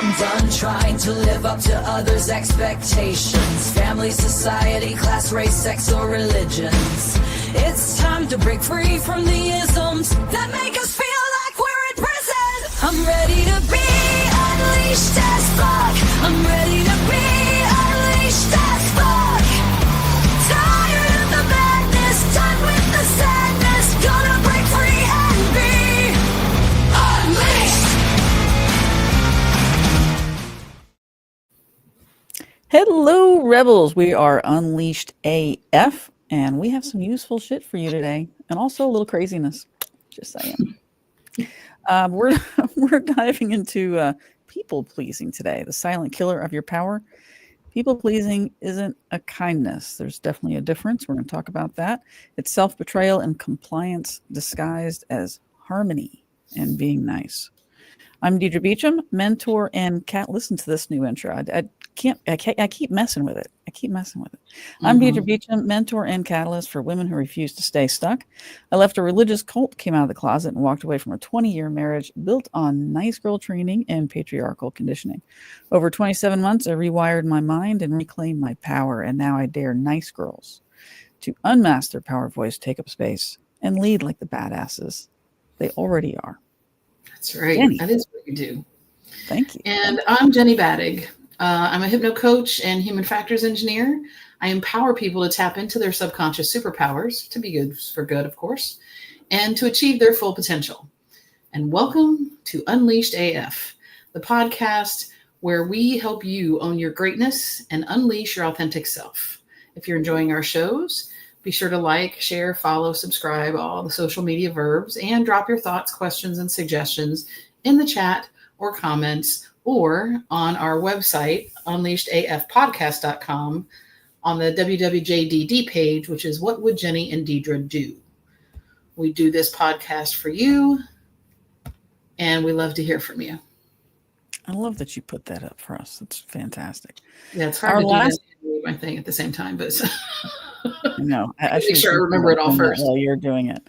I'm done trying to live up to others' expectations. Family, society, class, race, sex, or religions. It's time to break free from the isms that make us feel like we're in prison. I'm ready to be unleashed as fuck. I'm ready to be unleashed as fuck. Tired of the madness, done with the sadness. Gonna break free and be unleashed. Hello, Rebels. We are Unleashed AF, and we have some useful shit for you today, and also a little craziness. Just saying. We're diving into people pleasing today, the silent killer of your power. People pleasing isn't a kindness. There's definitely a difference. We're going to talk about that. It's self-betrayal and compliance disguised as harmony and being nice. I'm Deidre Beecham, mentor and cat. Listen to this new intro. I keep messing with it. I'm Deidre Beecham, mentor and catalyst for women who refuse to stay stuck. I left a religious cult, came out of the closet, and walked away from a 20-year marriage built on nice girl training and patriarchal conditioning. Over 27 months, I rewired my mind and reclaimed my power, and now I dare nice girls to unmask their power voice, take up space, and lead like the badasses they already are. That's right. Jenny. That is what you do. Thank you. And I'm Jenny Badig. I'm a hypno coach and human factors engineer. I empower people to tap into their subconscious superpowers, to be good for good, of course, and to achieve their full potential. And welcome to Unleashed AF, the podcast where we help you own your greatness and unleash your authentic self. If you're enjoying our shows, be sure to like, share, follow, subscribe, all the social media verbs, and drop your thoughts, questions, and suggestions in the chat or comments or on our website, UnleashedAFpodcast.com, on the WWJDD page, which is What Would Jenny and Deidre Do? We do this podcast for you, and we love to hear from you. I love that you put that up for us. It's fantastic. Yeah, it's hard to do that and my thing at the same time, but no, I make sure I remember it all first. While you're doing it.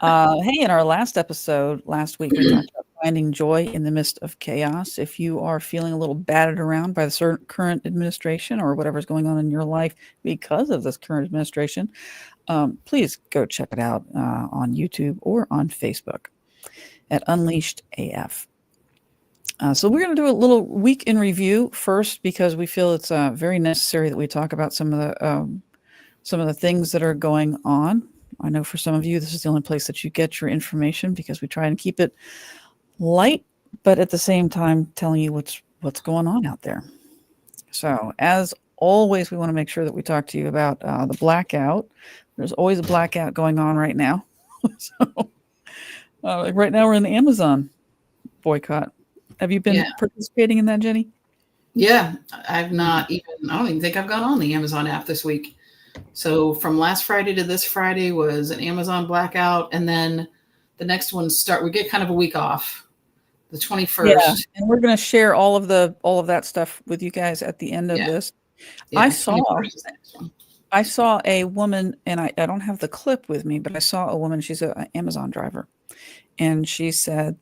Hey, in our last episode last week, we talked about finding joy in the midst of chaos. If you are feeling a little battered around by the current administration or whatever's going on in your life because of this current administration, please go check it out on YouTube or on Facebook at Unleashed AF. So we're going to do a little week in review first because we feel it's very necessary that we talk about some of the things that are going on. I know for some of you, this is the only place that you get your information because we try and keep it light, but at the same time, telling you what's going on out there. So as always, we want to make sure that we talk to you about the blackout. There's always a blackout going on right now. So right now we're in the Amazon boycott. Have you been participating in that, Jenny? Yeah, I don't even think I've gone on the Amazon app this week. So from last Friday to this Friday was an Amazon blackout. And then the next one we get kind of a week off, the 21st. Yeah, and we're going to share all of that stuff with you guys at the end of this. Yeah, I saw a woman, and I don't have the clip with me, but I saw a woman, she's an Amazon driver. And she said,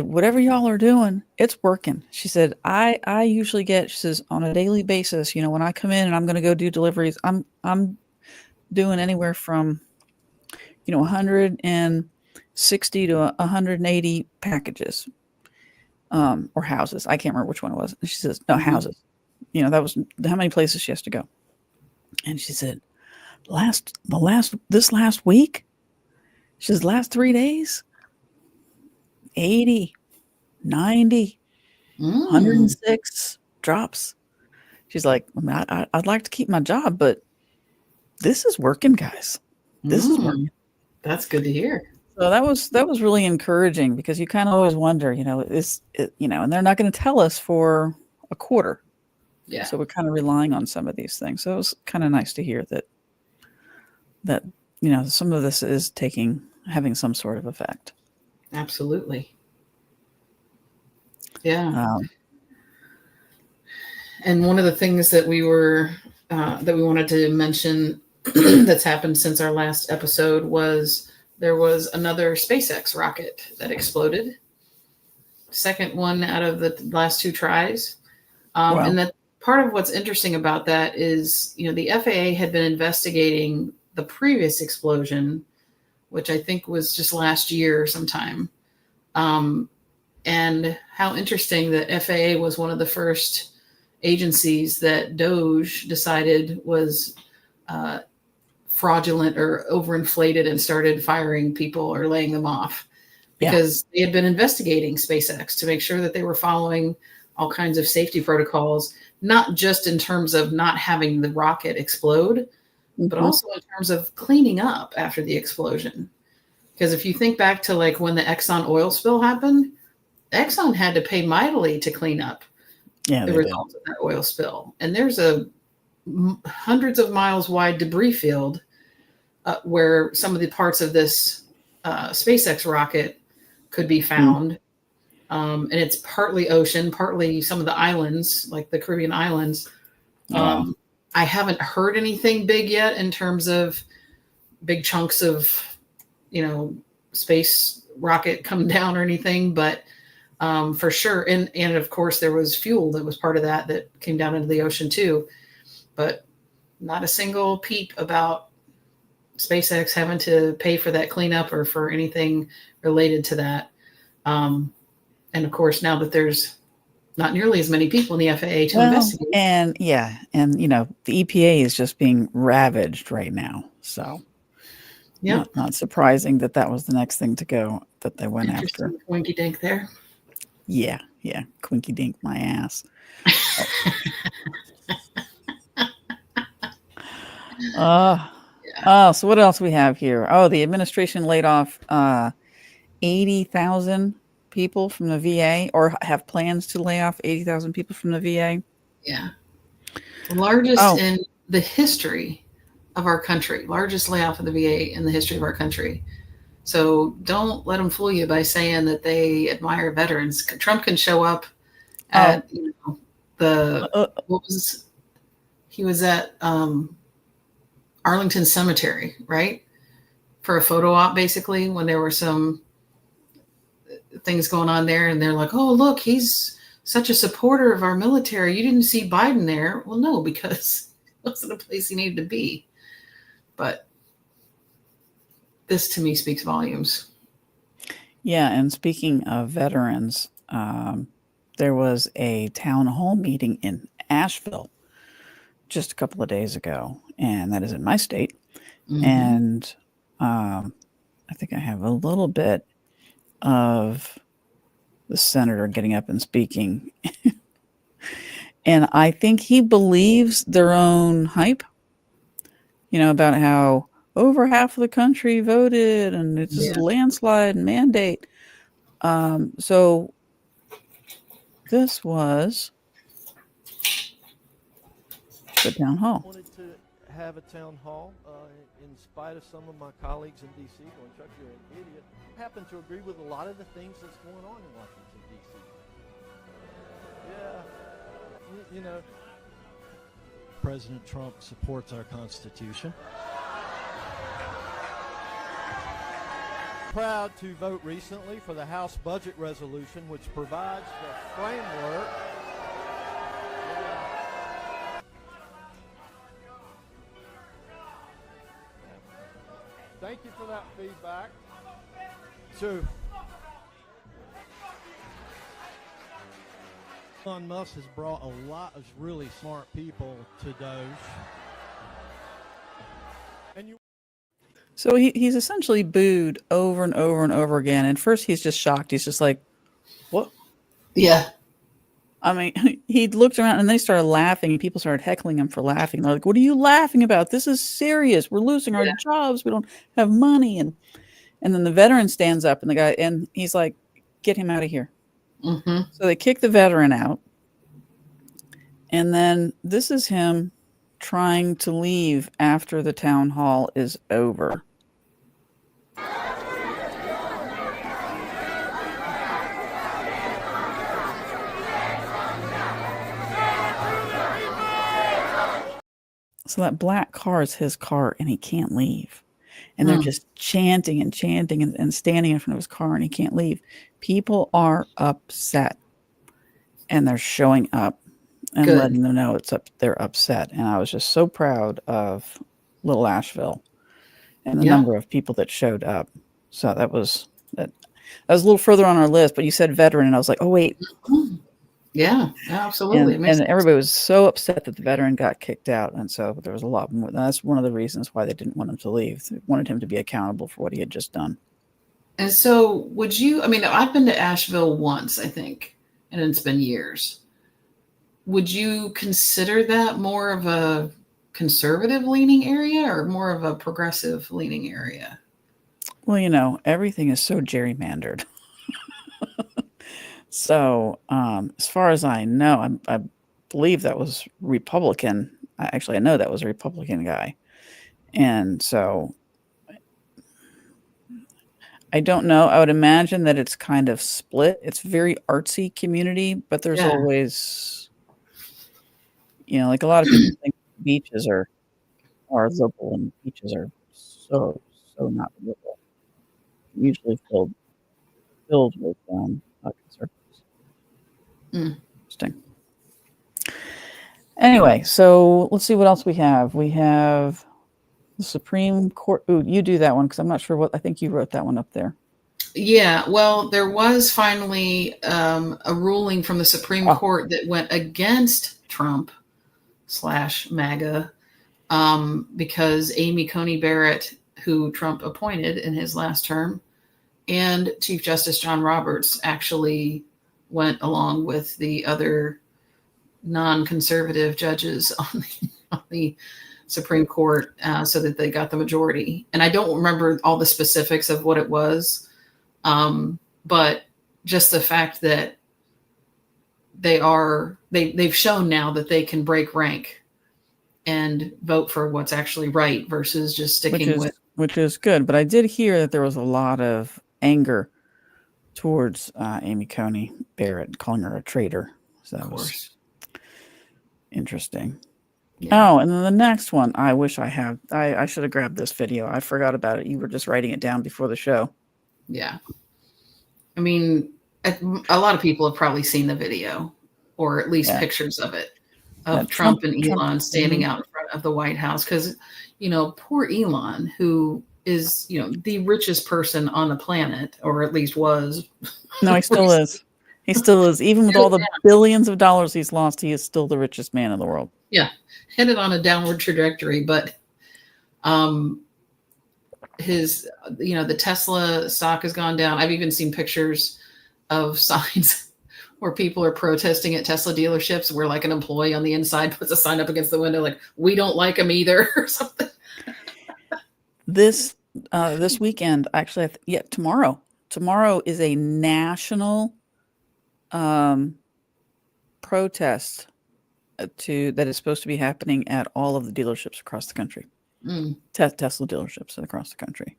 whatever y'all are doing, it's working. She said, I usually get, she says, on a daily basis, when I come in and I'm going to go do deliveries, I'm doing anywhere from, 160 to 180 packages, or houses. I can't remember which one it was. And she says, no, houses. That was how many places she has to go. And she said, this last week, she says, last 3 days, 80, 90, 106 drops. She's like, I'd like to keep my job, but this is working, guys. This is working. That's good to hear. So that was really encouraging because you kind of always wonder, and they're not going to tell us for a quarter. Yeah. So we're kind of relying on some of these things. So it was kind of nice to hear that some of this is having some sort of effect. Absolutely. Yeah. And one of the things that we wanted to mention that's happened since our last episode was there was another SpaceX rocket that exploded. second one out of the last 2 tries. Wow. And that part of what's interesting about that is, the FAA had been investigating the previous explosion, which I think was just last year sometime. And how interesting that FAA was one of the first agencies that DOJ decided was fraudulent or overinflated and started firing people or laying them off, because they had been investigating SpaceX to make sure that they were following all kinds of safety protocols, not just in terms of not having the rocket explode, but also in terms of cleaning up after the explosion. Because if you think back to like when the Exxon oil spill happened, Exxon had to pay mightily to clean up the results of that oil spill. And there's a hundreds of miles wide debris field where some of the parts of this SpaceX rocket could be found. And it's partly ocean, partly some of the islands, like the Caribbean islands. I haven't heard anything big yet in terms of big chunks of, space rocket coming down or anything, but for sure. And of course there was fuel that was part of that came down into the ocean too, but not a single peep about SpaceX having to pay for that cleanup or for anything related to that. And of course, now that there's not nearly as many people in the FAA to investigate. And the EPA is just being ravaged right now. So not surprising that was the next thing to go that they went after. Winky dink there. Yeah. Quinky dink my ass. So what else we have here? The administration laid off 80,000 people from the VA, or have plans to lay off 80,000 people from the VA. Yeah. Largest in the history of our country. Largest layoff of the VA in the history of our country. So don't let them fool you by saying that they admire veterans. Trump can show up at he was at Arlington Cemetery, right? For a photo op, basically, when there were some things going on there, and they're like, oh, look, he's such a supporter of our military. You didn't see Biden there. Well, no, because it wasn't a place he needed to be. But this to me speaks volumes. Yeah. And speaking of veterans, there was a town hall meeting in Asheville just a couple of days ago, and that is in my state. And I think I have a little bit of the senator getting up and speaking. And I think he believes their own hype, about how over half of the country voted and it's just a landslide and mandate. So this was the town hall. I wanted to have a town hall in spite of some of my colleagues in D.C. going, Chuck, you're an idiot. I happen to agree with a lot of the things that's going on in Washington, D.C. Yeah. President Trump supports our Constitution. Proud to vote recently for the House Budget Resolution, which provides the framework. Thank you for that feedback. So, Elon Musk has brought a lot of really smart people to Doge. So he's essentially booed over and over and over again. And first he's just shocked. He's just like, what? Yeah. I mean, he looked around and they started laughing. People started heckling him for laughing. They're like, what are you laughing about? This is serious. We're losing our jobs. We don't have money. And then the veteran stands up and he's like, get him out of here. So they kick the veteran out. And then this is him trying to leave after the town hall is over. So that black car is his car and he can't leave. and they're just chanting and chanting and standing in front of his car, and he can't leave. People are upset, and they're showing up and Good. letting them know they're upset. And I was just so proud of Little Asheville and the number of people that showed up. So that was a little further on our list, but you said veteran, and I was like, oh wait. Yeah, absolutely. And everybody was so upset that the veteran got kicked out. And so there was a lot more. That's one of the reasons why they didn't want him to leave. They wanted him to be accountable for what he had just done. And so I've been to Asheville once, I think, and it's been years. Would you consider that more of a conservative leaning area or more of a progressive leaning area? Well, everything is so gerrymandered. So as far as I know, I believe that was Republican. Actually, I know that was a Republican guy. And so I don't know. I would imagine that it's kind of split. It's very artsy community, but there's always, like a lot of people think beaches are liberal, and beaches are so not liberal. Usually filled with conservatives. Interesting. Anyway, so let's see what else we have. We have the Supreme Court. Ooh, you do that one because I'm not sure I think you wrote that one up there. Yeah, well, there was finally a ruling from the Supreme Court that went against Trump/MAGA because Amy Coney Barrett, who Trump appointed in his last term, and Chief Justice John Roberts actually went along with the other non-conservative judges on the Supreme Court so that they got the majority. And I don't remember all the specifics of what it was, but just the fact that they've shown now that they can break rank and vote for what's actually right versus just sticking which is good. But I did hear that there was a lot of anger towards Amy Coney Barrett, calling her a traitor. So that was interesting. Yeah. Oh, and then the next one, I wish I should have grabbed this video. I forgot about it. You were just writing it down before the show. Yeah. I mean, a lot of people have probably seen the video or at least pictures of it, of Trump and Elon standing out in front of the White House. Because, poor Elon, who is, the richest person on the planet, or at least was. No, he still is. He still is. Even with all the billions of dollars he's lost, he is still the richest man in the world. Yeah. Headed on a downward trajectory. But the Tesla stock has gone down. I've even seen pictures of signs where people are protesting at Tesla dealerships where like an employee on the inside puts a sign up against the window like, we don't like them either or something. This weekend, actually, tomorrow is a national protest that is supposed to be happening at all of the dealerships across the country. Tesla dealerships across the country.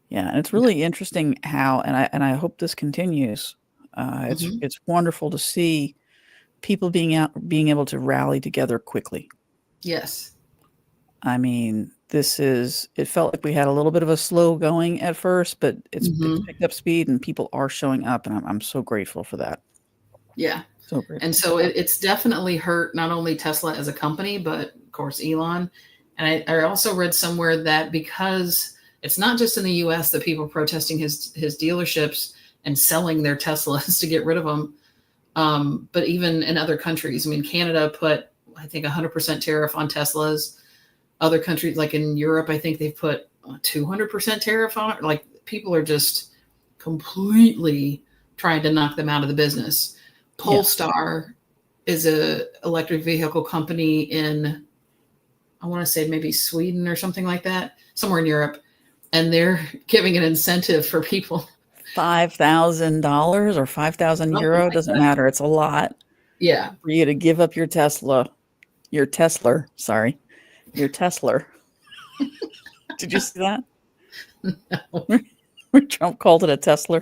Yeah, and it's really interesting how, and I hope this continues. It's wonderful to see people being able to rally together quickly. Yes. I mean, it felt like we had a little bit of a slow going at first, but it's picked up speed and people are showing up, and I'm so grateful for that. Yeah. So grateful. And so it's definitely hurt not only Tesla as a company, but of course Elon. And I also read somewhere that because it's not just in the US that people are protesting his dealerships and selling their Teslas to get rid of them, but even in other countries. I mean, Canada put, I think, 100% tariff on Teslas. Other countries, like in Europe, I think they've put 200% tariff on it. Like, people are just completely trying to knock them out of the business. Polestar is a electric vehicle company in, I want to say maybe Sweden or something like that, somewhere in Europe. And they're giving an incentive for people. $5,000 or 5,000 euro, like doesn't matter. It's a lot. Yeah. For you to give up your Tesla. Did you see that? No. Where Trump called it a Tesla.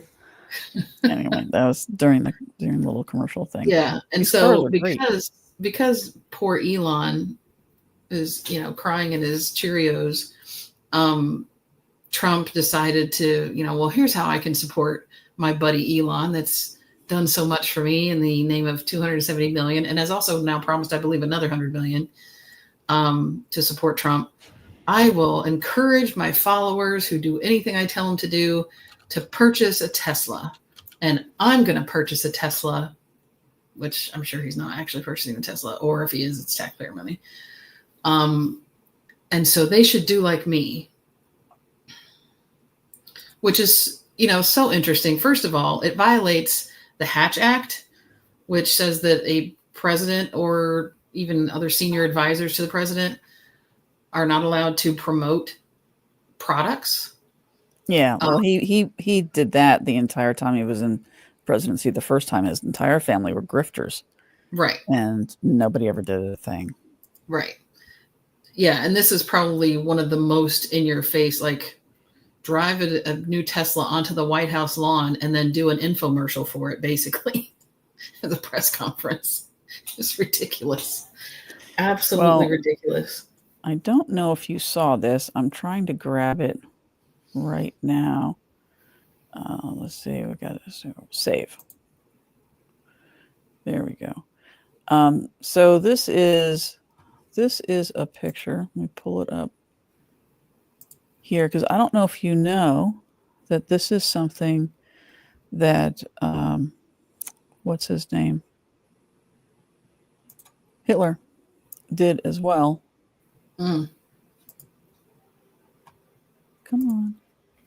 Anyway, that was during the little commercial thing. Yeah. And these so because poor Elon is, crying in his Cheerios, Trump decided to, well, here's how I can support my buddy Elon that's done so much for me in the name of 270 million and has also now promised, I believe, another 100 million to support Trump. I will encourage my followers who do anything I tell them to do to purchase a Tesla. And I'm going to purchase a Tesla, which I'm sure he's not actually purchasing a Tesla, or if he is, it's taxpayer money. And so they should do like me, which is, so interesting. First of all, it violates the Hatch Act, which says that a president or even other senior advisors to the president are not allowed to promote products. Yeah, well, he did that the entire time he was in presidency. The first time his entire family were grifters. Right. And nobody ever did a thing. Right. Yeah, and this is probably one of the most in your face, like drive a new Tesla onto the White House lawn and then do an infomercial for it, basically, at the press conference. It's ridiculous. Absolutely ridiculous. I don't know if you saw this. I'm trying to grab it right now. Let's see. We got to save. There we go. So this is a picture. Let me pull it up here because I don't know if you know that this is something that what's his name? Hitler did as well. Mm. Come on.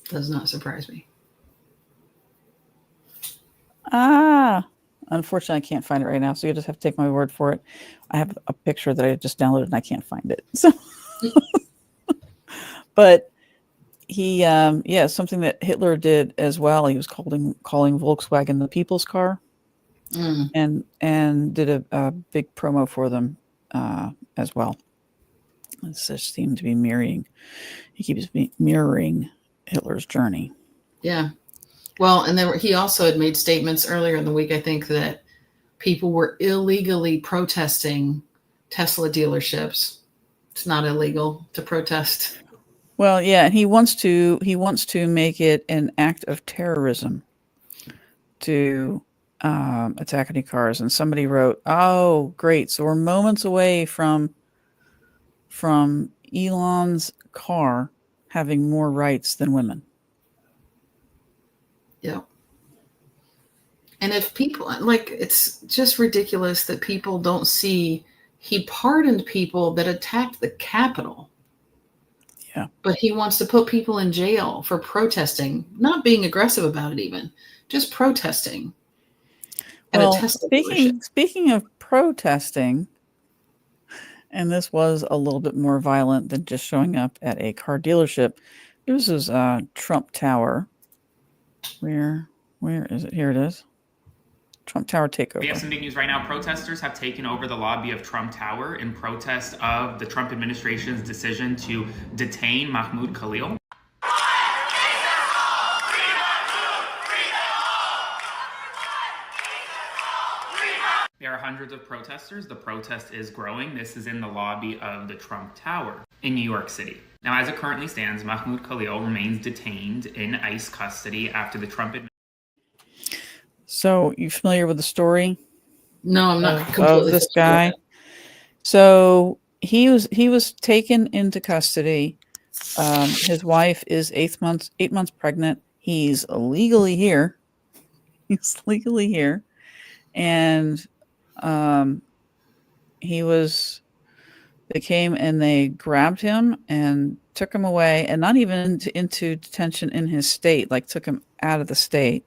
Does not surprise me. Unfortunately, I can't find it right now, so you just have to take my word for it. I have a picture that I just downloaded and I can't find it. So, but he, something that Hitler did as well. He was calling Volkswagen the people's car, and did a big promo for them as well. It just seemed to be mirroring. He keeps mirroring Hitler's journey. Yeah. Well, and he also had made statements earlier in the week, I think, that people were illegally protesting Tesla dealerships. It's not illegal to protest. Well, yeah, and he wants to make it an act of terrorism to attack any cars. And somebody wrote, "Oh, great! So we're moments away from Elon's car having more rights than women." Yeah. And if people, it's just ridiculous that people don't see he pardoned people that attacked the Capitol. Yeah. But he wants to put people in jail for protesting, not being aggressive about it even, just protesting. Well, speaking of protesting, and this was a little bit more violent than just showing up at a car dealership. This is Trump Tower. Where is it? Here it is. Trump Tower takeover. We have some big news right now. Protesters have taken over the lobby of Trump Tower in protest of the Trump administration's decision to detain Mahmoud Khalil. There are hundreds of protesters. The protest is growing. This is in the lobby of the Trump Tower in New York City. Now, as it currently stands, Mahmoud Khalil remains detained in ICE custody after the Trump administration. So, you familiar with the story? No, I'm not completely of this guy. So he was taken into custody. His wife is 8 months pregnant. He's legally here. And they came and they grabbed him and took him away, and not even into detention in his state, like took him out of the state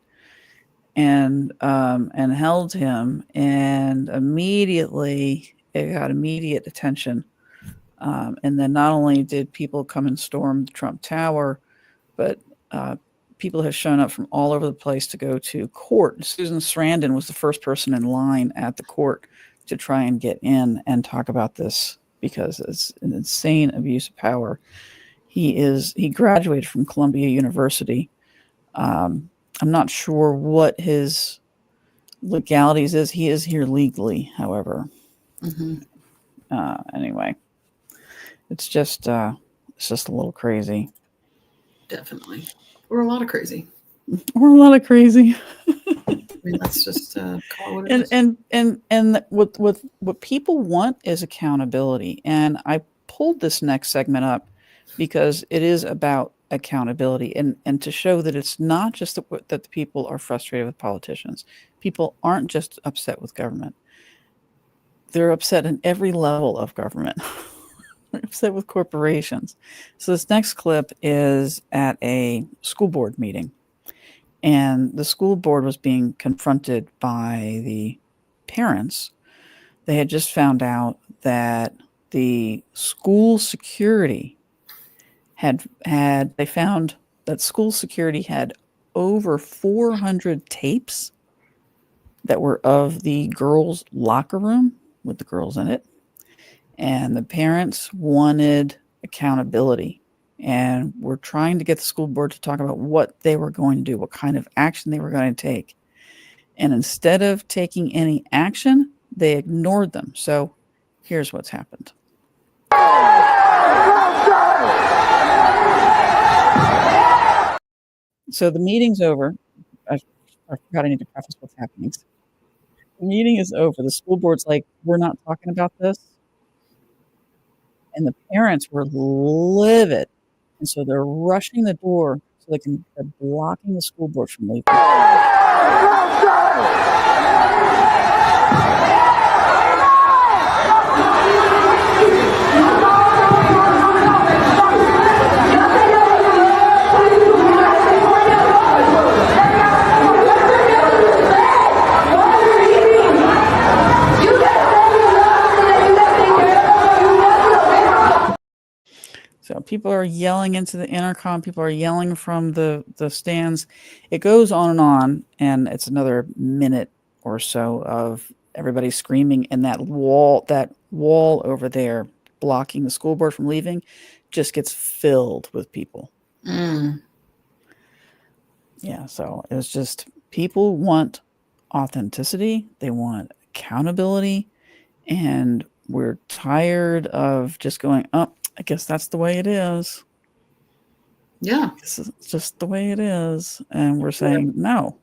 and held him, and immediately it got immediate attention. And then not only did people come and storm the Trump Tower, but people have shown up from all over the place to go to court. Susan Sarandon was the first person in line at the court to try and get in and talk about this, because it's an insane abuse of power. He graduated from Columbia University. I'm not sure what his legalities is. He is here legally, however. Mm-hmm. Anyway, it's just It's just a little crazy. Definitely. We're a lot of crazy. We're a lot of crazy. I mean, let's just call it what it is. And what people want is accountability. And I pulled this next segment up because it is about accountability and to show that it's not just that the people are frustrated with politicians. People aren't just upset with government. They're upset in every level of government. They're upset with corporations. So this next clip is at a school board meeting. And the school board was being confronted by the parents. They had just found out that the school security they found that school security had over 400 tapes that were of the girls' locker room with the girls in it. And the parents wanted accountability. And we're trying to get the school board to talk about what they were going to do, what kind of action they were going to take. And instead of taking any action, they ignored them. So here's what's happened. So the meeting's over. I forgot I need to preface what's happening. The meeting is over. The school board's like, we're not talking about this. And the parents were livid. And so they're rushing the door so they're blocking the school board from leaving. So people are yelling into the intercom. People are yelling from the stands. It goes on, and it's another minute or so of everybody screaming, and that wall over there blocking the school board from leaving just gets filled with people. Yeah, so it's just people want authenticity. They want accountability, and we're tired of just going, oh, I guess that's the way it is. Yeah. This is just the way it is. And we're saying no.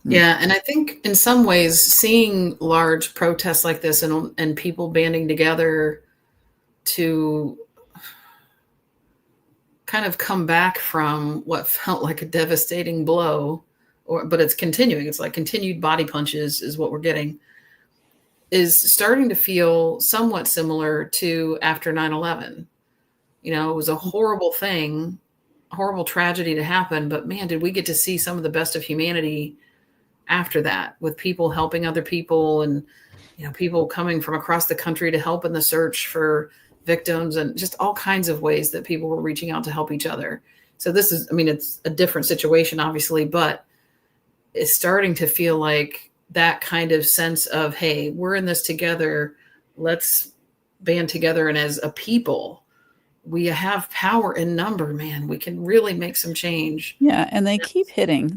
Yeah. And I think in some ways, seeing large protests like this and people banding together to kind of come back from what felt like a devastating blow, but it's continuing. It's like continued body punches is what we're getting, is starting to feel somewhat similar to after 9/11. You know, it was a horrible thing, a horrible tragedy to happen, but man, did we get to see some of the best of humanity after that, with people helping other people and, you know, people coming from across the country to help in the search for victims and just all kinds of ways that people were reaching out to help each other. So this is, I mean, it's a different situation, obviously, but it's starting to feel like that kind of sense of, hey, we're in this together. Let's band together. And as a people, we have power in number, man. We can really make some change. Yeah. And they keep hitting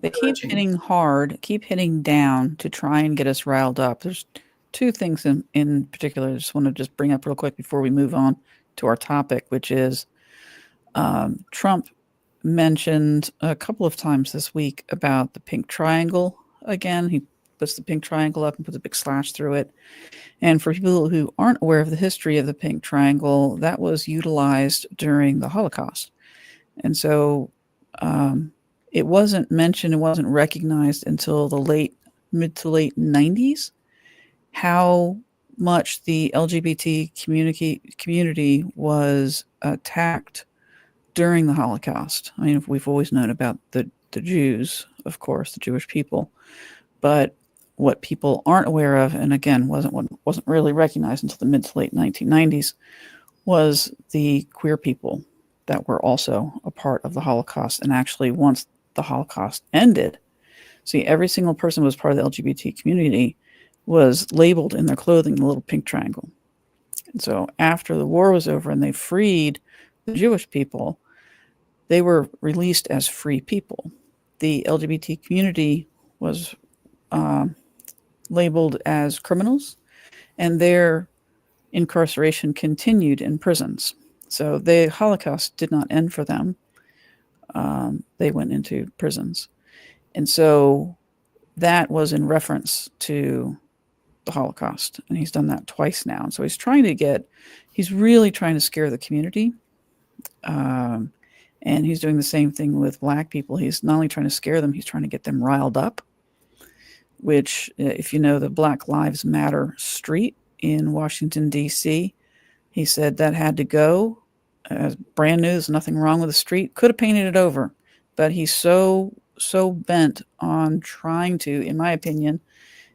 hard, keep hitting down to try and get us riled up. There's two things in particular I just want to bring up real quick before we move on to our topic, which is Trump mentioned a couple of times this week about the pink triangle again. He puts the pink triangle up and puts a big slash through it. And for people who aren't aware of the history of the pink triangle, that was utilized during the Holocaust. And so it wasn't mentioned, it wasn't recognized until the mid to late 90s, how much the LGBT community was attacked during the Holocaust. I mean, we've always known about the Jews, of course, the Jewish people, but what people aren't aware of, and again, wasn't really recognized until the mid to late 1990s, was the queer people that were also a part of the Holocaust. And actually, once the Holocaust ended, see, every single person who was part of the LGBT community was labeled in their clothing the little pink triangle. And so after the war was over and they freed the Jewish people, they were released as free people. The LGBT community was labeled as criminals, and their incarceration continued in prisons. So the Holocaust did not end for them. They went into prisons. And so that was in reference to the Holocaust. And he's done that twice now. And so he's really trying to scare the community. And he's doing the same thing with Black people. He's not only trying to scare them, he's trying to get them riled up, which, if you know the Black Lives Matter street in Washington, D.C., he said that had to go. Brand new, there's nothing wrong with the street. Could have painted it over. But he's so bent on trying to, in my opinion,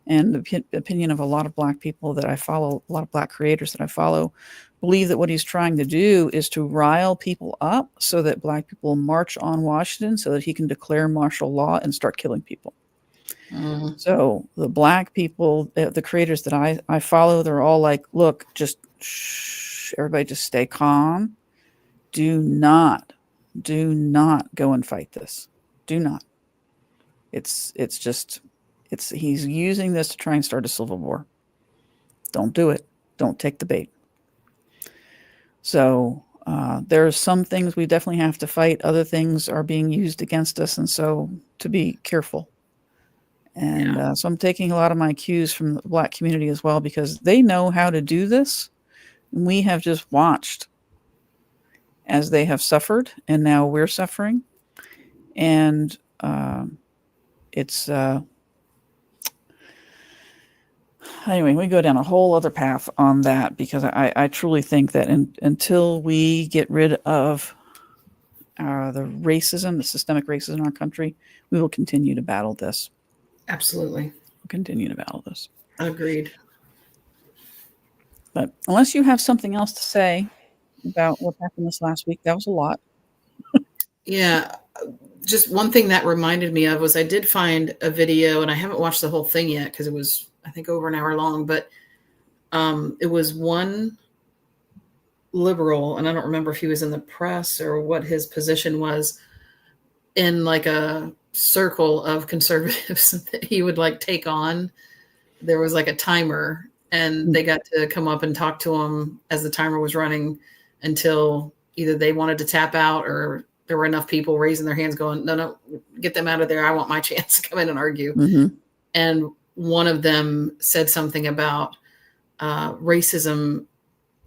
and the opinion of a lot of Black people that I follow, a lot of Black creators that I follow, believe that what he's trying to do is to rile people up so that Black people march on Washington so that he can declare martial law and start killing people. Mm-hmm. So the Black people, the creators that I follow, they're all like, look, just shh, everybody just stay calm. Do not go and fight this. Do not. He's using this to try and start a civil war. Don't do it. Don't take the bait. So there are some things we definitely have to fight. Other things are being used against us. And so to be careful. And so I'm taking a lot of my cues from the Black community as well, because they know how to do this. And we have just watched as they have suffered, and now we're suffering. And it's anyway, we go down a whole other path on that, because I truly think that until we get rid of the racism, the systemic racism in our country, we will continue to battle this. Absolutely. We'll continue to battle this. Agreed. But unless you have something else to say about what happened this last week, that was a lot. Yeah. Just one thing that reminded me of was I did find a video, and I haven't watched the whole thing yet because it was, I think, over an hour long, but it was one liberal, and I don't remember if he was in the press or what his position was, in like a circle of conservatives that he would like take on. There was like a timer, and they got to come up and talk to him as the timer was running until either they wanted to tap out or there were enough people raising their hands going, no, get them out of there. I want my chance to come in and argue. Mm-hmm. And one of them said something about racism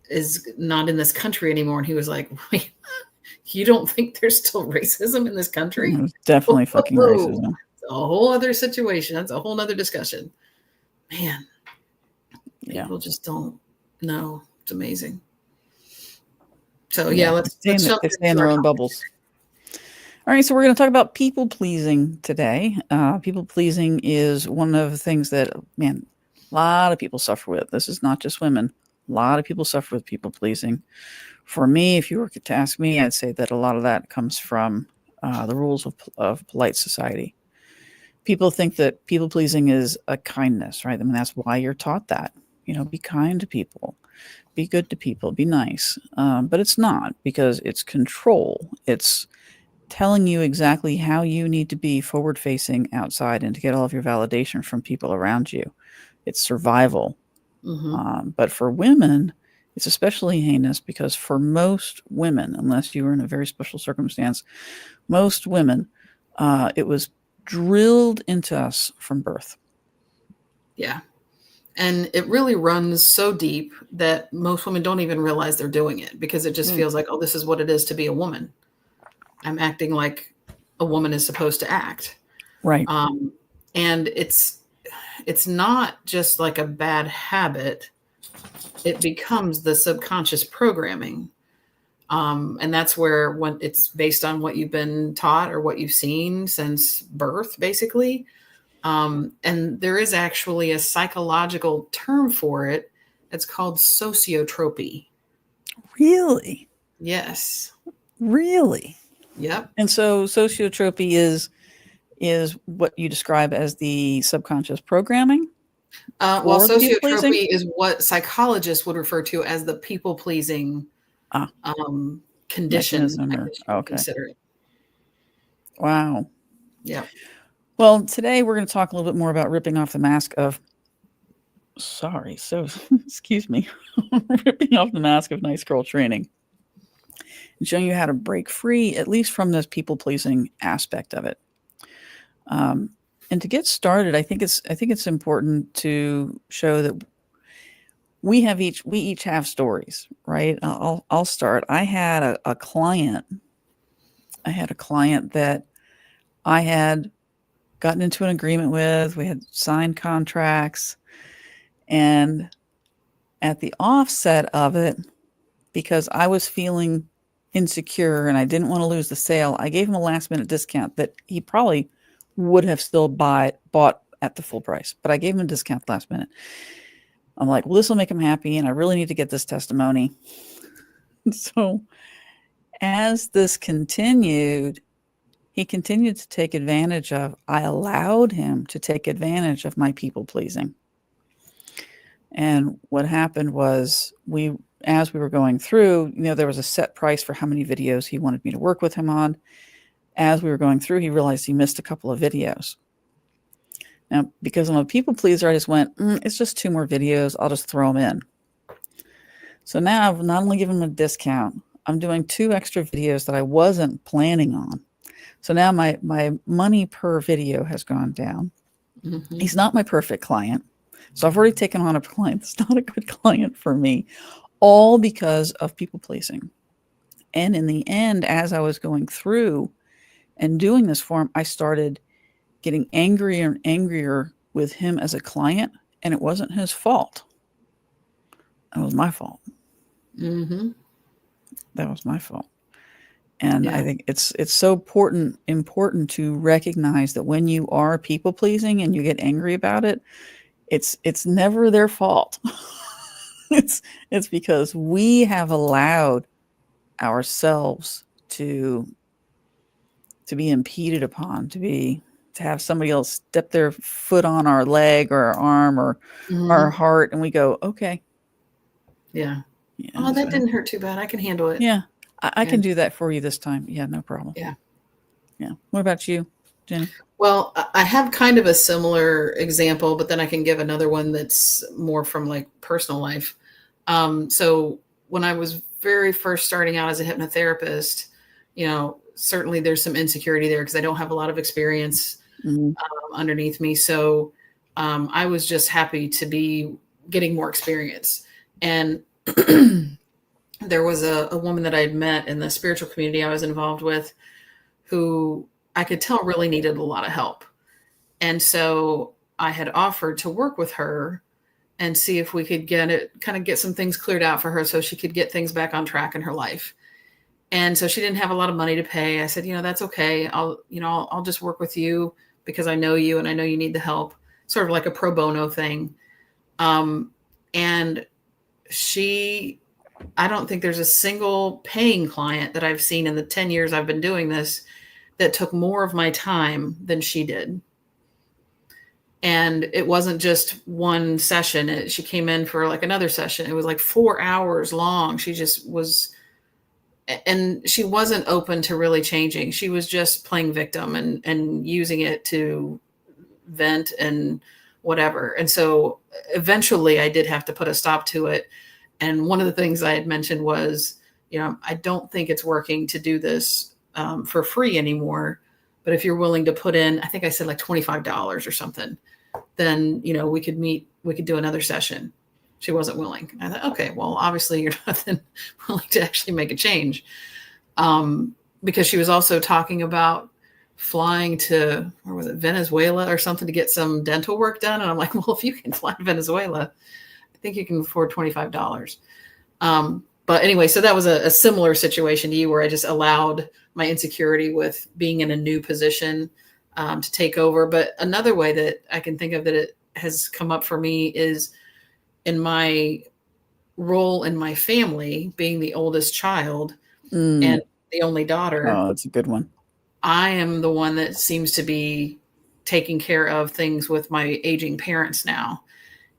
is not in this country anymore. And he was like, wait, you don't think there's still racism in this country? It was definitely fucking racism. It's a whole other situation. That's a whole other discussion. Man, people just don't know. It's amazing. So let's stay in their own bubbles. All right, so we're going to talk about people pleasing today. People pleasing is one of the things that, man, a lot of people suffer with. This is not just women. A lot of people suffer with people pleasing. For me, if you were to ask me, I'd say that a lot of that comes from the rules of polite society. People think that people pleasing is a kindness, right? I mean, that's why you're taught that. Be kind to people, be good to people, be nice. But it's not, because it's control. It's telling you exactly how you need to be forward facing outside and to get all of your validation from people around you. It's survival. Mm-hmm. But for women, it's especially heinous, because for most women, unless you were in a very special circumstance, most women, it was drilled into us from birth. Yeah. And it really runs so deep that most women don't even realize they're doing it, because it just feels like, oh, this is what it is to be a woman. I'm acting like a woman is supposed to act. Right. And it's not just like a bad habit. It becomes the subconscious programming. And that's where, when it's based on what you've been taught or what you've seen since birth, basically. And there is actually a psychological term for it. It's called sociotropy. Really? Yes. Really? Yep. And so sociotropy is what you describe as the subconscious programming? Well, sociotropy is what psychologists would refer to as the people-pleasing condition. Okay. Consider it. Wow. Yeah. Well, today we're going to talk a little bit more about ripping off the mask of Sorry. So, excuse me. Ripping off the mask of nice girl training and showing you how to break free, at least from this people pleasing aspect of it. And to get started, I think it's important to show that we each have stories, right? I'll start. I had a client. I had a client that I had gotten into an agreement with. We had signed contracts, and at the offset of it, because I was feeling insecure and I didn't want to lose the sale, I gave him a last minute discount that he probably would have still bought at the full price, but I gave him a discount last minute. I'm like, well, this will make him happy, and I really need to get this testimony. So as this continued, he continued to take advantage of, I allowed him to take advantage of my people pleasing. And what happened was as we were going through, there was a set price for how many videos he wanted me to work with him on. As we were going through, he realized he missed a couple of videos. Now, because I'm a people pleaser, I just went, it's just 2 more videos. I'll just throw them in. So now I've not only given him a discount, I'm doing 2 extra videos that I wasn't planning on. So now my money per video has gone down. Mm-hmm. He's not my perfect client. So I've already taken on a client that's not a good client for me, all because of people pleasing. And in the end, as I was going through and doing this for him, I started getting angrier and angrier with him as a client, and it wasn't his fault. It was my fault. Mm-hmm. That was my fault. And I think it's so important to recognize that when you are people pleasing and you get angry about it, it's never their fault. It's because we have allowed ourselves to be impeded upon, to have somebody else step their foot on our leg or our arm or our heart, and we go, okay. Yeah. Oh, that didn't hurt too bad. I can handle it. Yeah. I can do that for you this time. Yeah, no problem. Yeah. Yeah. What about you, Jenny? Well, I have kind of a similar example, but then I can give another one that's more from like personal life. So when I was very first starting out as a hypnotherapist, certainly there's some insecurity there because I don't have a lot of experience underneath me. So I was just happy to be getting more experience. And there was a woman that I had met in the spiritual community I was involved with who I could tell really needed a lot of help. And so I had offered to work with her and see if we could get some things cleared out for her so she could get things back on track in her life. And so she didn't have a lot of money to pay. I said, that's okay. I'll just work with you because I know you and I know you need the help, sort of like a pro bono thing. And I don't think there's a single paying client that I've seen in the 10 years I've been doing this that took more of my time than she did. And it wasn't just one session. She came in for like another session. It was like 4 hours long. She just was, and she wasn't open to really changing. She was just playing victim and using it to vent and whatever. And so eventually I did have to put a stop to it. And one of the things I had mentioned was, I don't think it's working to do this for free anymore. But if you're willing to put in, I think I said like $25 or something, then, we could do another session. She wasn't willing. I thought, okay, well, obviously you're not then willing to actually make a change. Because she was also talking about flying to, where was it, Venezuela or something to get some dental work done. And I'm like, well, if you can fly to Venezuela, I think you can afford $25. But anyway, so that was a similar situation to you where I just allowed my insecurity with being in a new position to take over. But another way that I can think of that it has come up for me is in my role in my family, being the oldest child and the only daughter. Oh, that's a good one. I am the one that seems to be taking care of things with my aging parents now.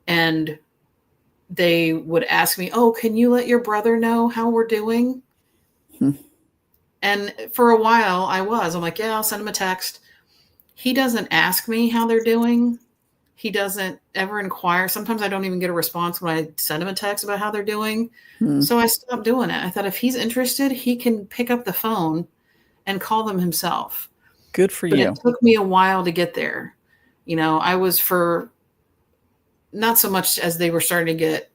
And they would ask me, oh, can you let your brother know how we're doing? And for a while I'm like, yeah, I'll send him a text. He doesn't ask me how they're doing. He doesn't ever inquire. Sometimes I don't even get a response when I send him a text about how they're doing. So I stopped doing it. I thought if he's interested, he can pick up the phone and call them himself. Good for But you. it took me a while to get there. You know, I was for not so much as they were starting to get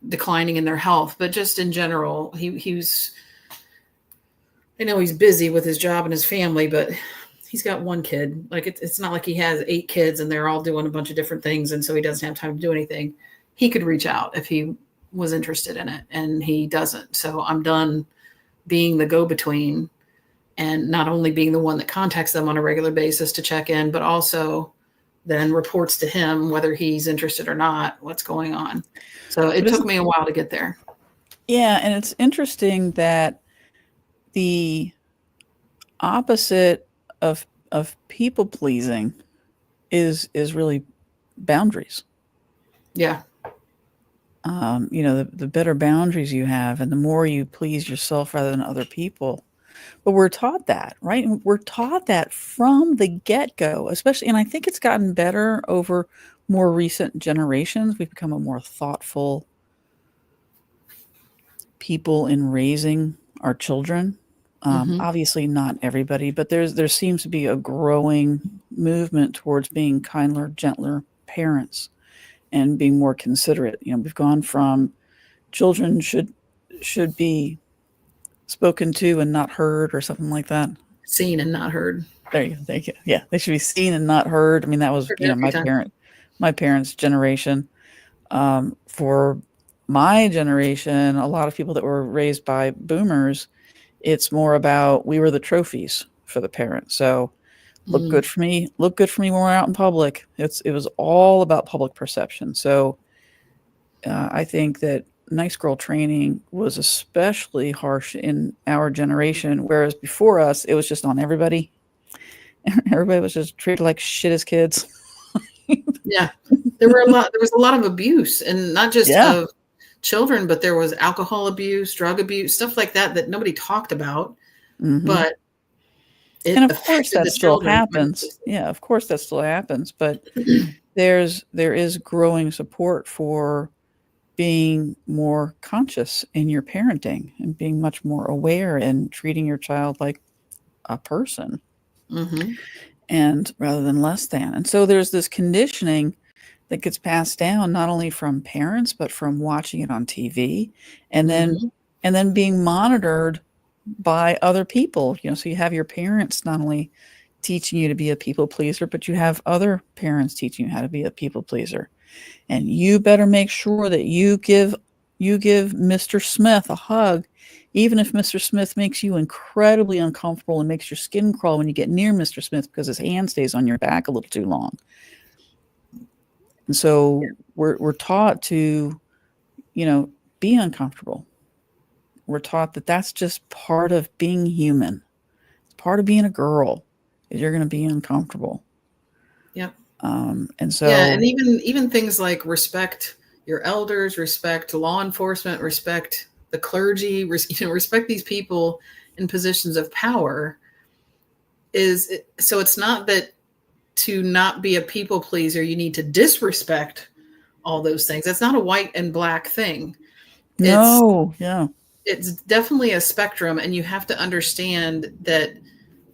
declining in their health, but just in general, he was, I know he's busy with his job and his family, but he's got one kid. Like it's not like he has 8 kids and they're all doing a bunch of different things. And so he doesn't have time to do anything. He could reach out if he was interested in it, and he doesn't. So I'm done being the go-between, and not only being the one that contacts them on a regular basis to check in, but also then reports to him whether he's interested or not, what's going on. So it took me a while to get there. Yeah, and it's interesting that the opposite of people pleasing is really boundaries. Yeah. You know, the better boundaries you have, and the more you please yourself rather than other people. But we're taught that, right? And we're taught that from the get-go, especially, and I think it's gotten better over more recent generations. We've become a more thoughtful people in raising our children. Obviously not everybody, but there seems to be a growing movement towards being kinder, gentler parents and being more considerate. You know, we've gone from children should be spoken to and not heard, or something like that. Seen and not heard. There you go. Thank you. Yeah, they should be seen and not heard. I mean, that was, you know, my parents' generation. For my generation, a lot of people that were raised by boomers, it's more about we were the trophies for the parents. So look good for me when we're out in public. It was all about public perception. So I think that nice girl training was especially harsh in our generation, whereas before us, it was just on everybody. Everybody was just treated like shit as kids. Yeah. There was a lot of abuse, and not just of children, but there was alcohol abuse, drug abuse, stuff like that nobody talked about. But and of course that still happens. Yeah, of course that still happens. But there is growing support for being more conscious in your parenting and being much more aware and treating your child like a person, and rather than less than. And so there's this conditioning that gets passed down not only from parents, but from watching it on TV, and then being monitored by other people. You know, so you have your parents not only teaching you to be a people pleaser, but you have other parents teaching you how to be a people pleaser. And you better make sure that you give Mr. Smith a hug, even if Mr. Smith makes you incredibly uncomfortable and makes your skin crawl when you get near Mr. Smith because his hand stays on your back a little too long. And so we're taught to, you know, be uncomfortable. We're taught that that's just part of being human. It's part of being a girl, is you're going to be uncomfortable. Yep. And so, yeah, and even things like respect your elders, respect law enforcement, respect the clergy, respect these people in positions of power. So it's not that to not be a people pleaser, you need to disrespect all those things. That's not a white and black thing. It's definitely a spectrum, and you have to understand that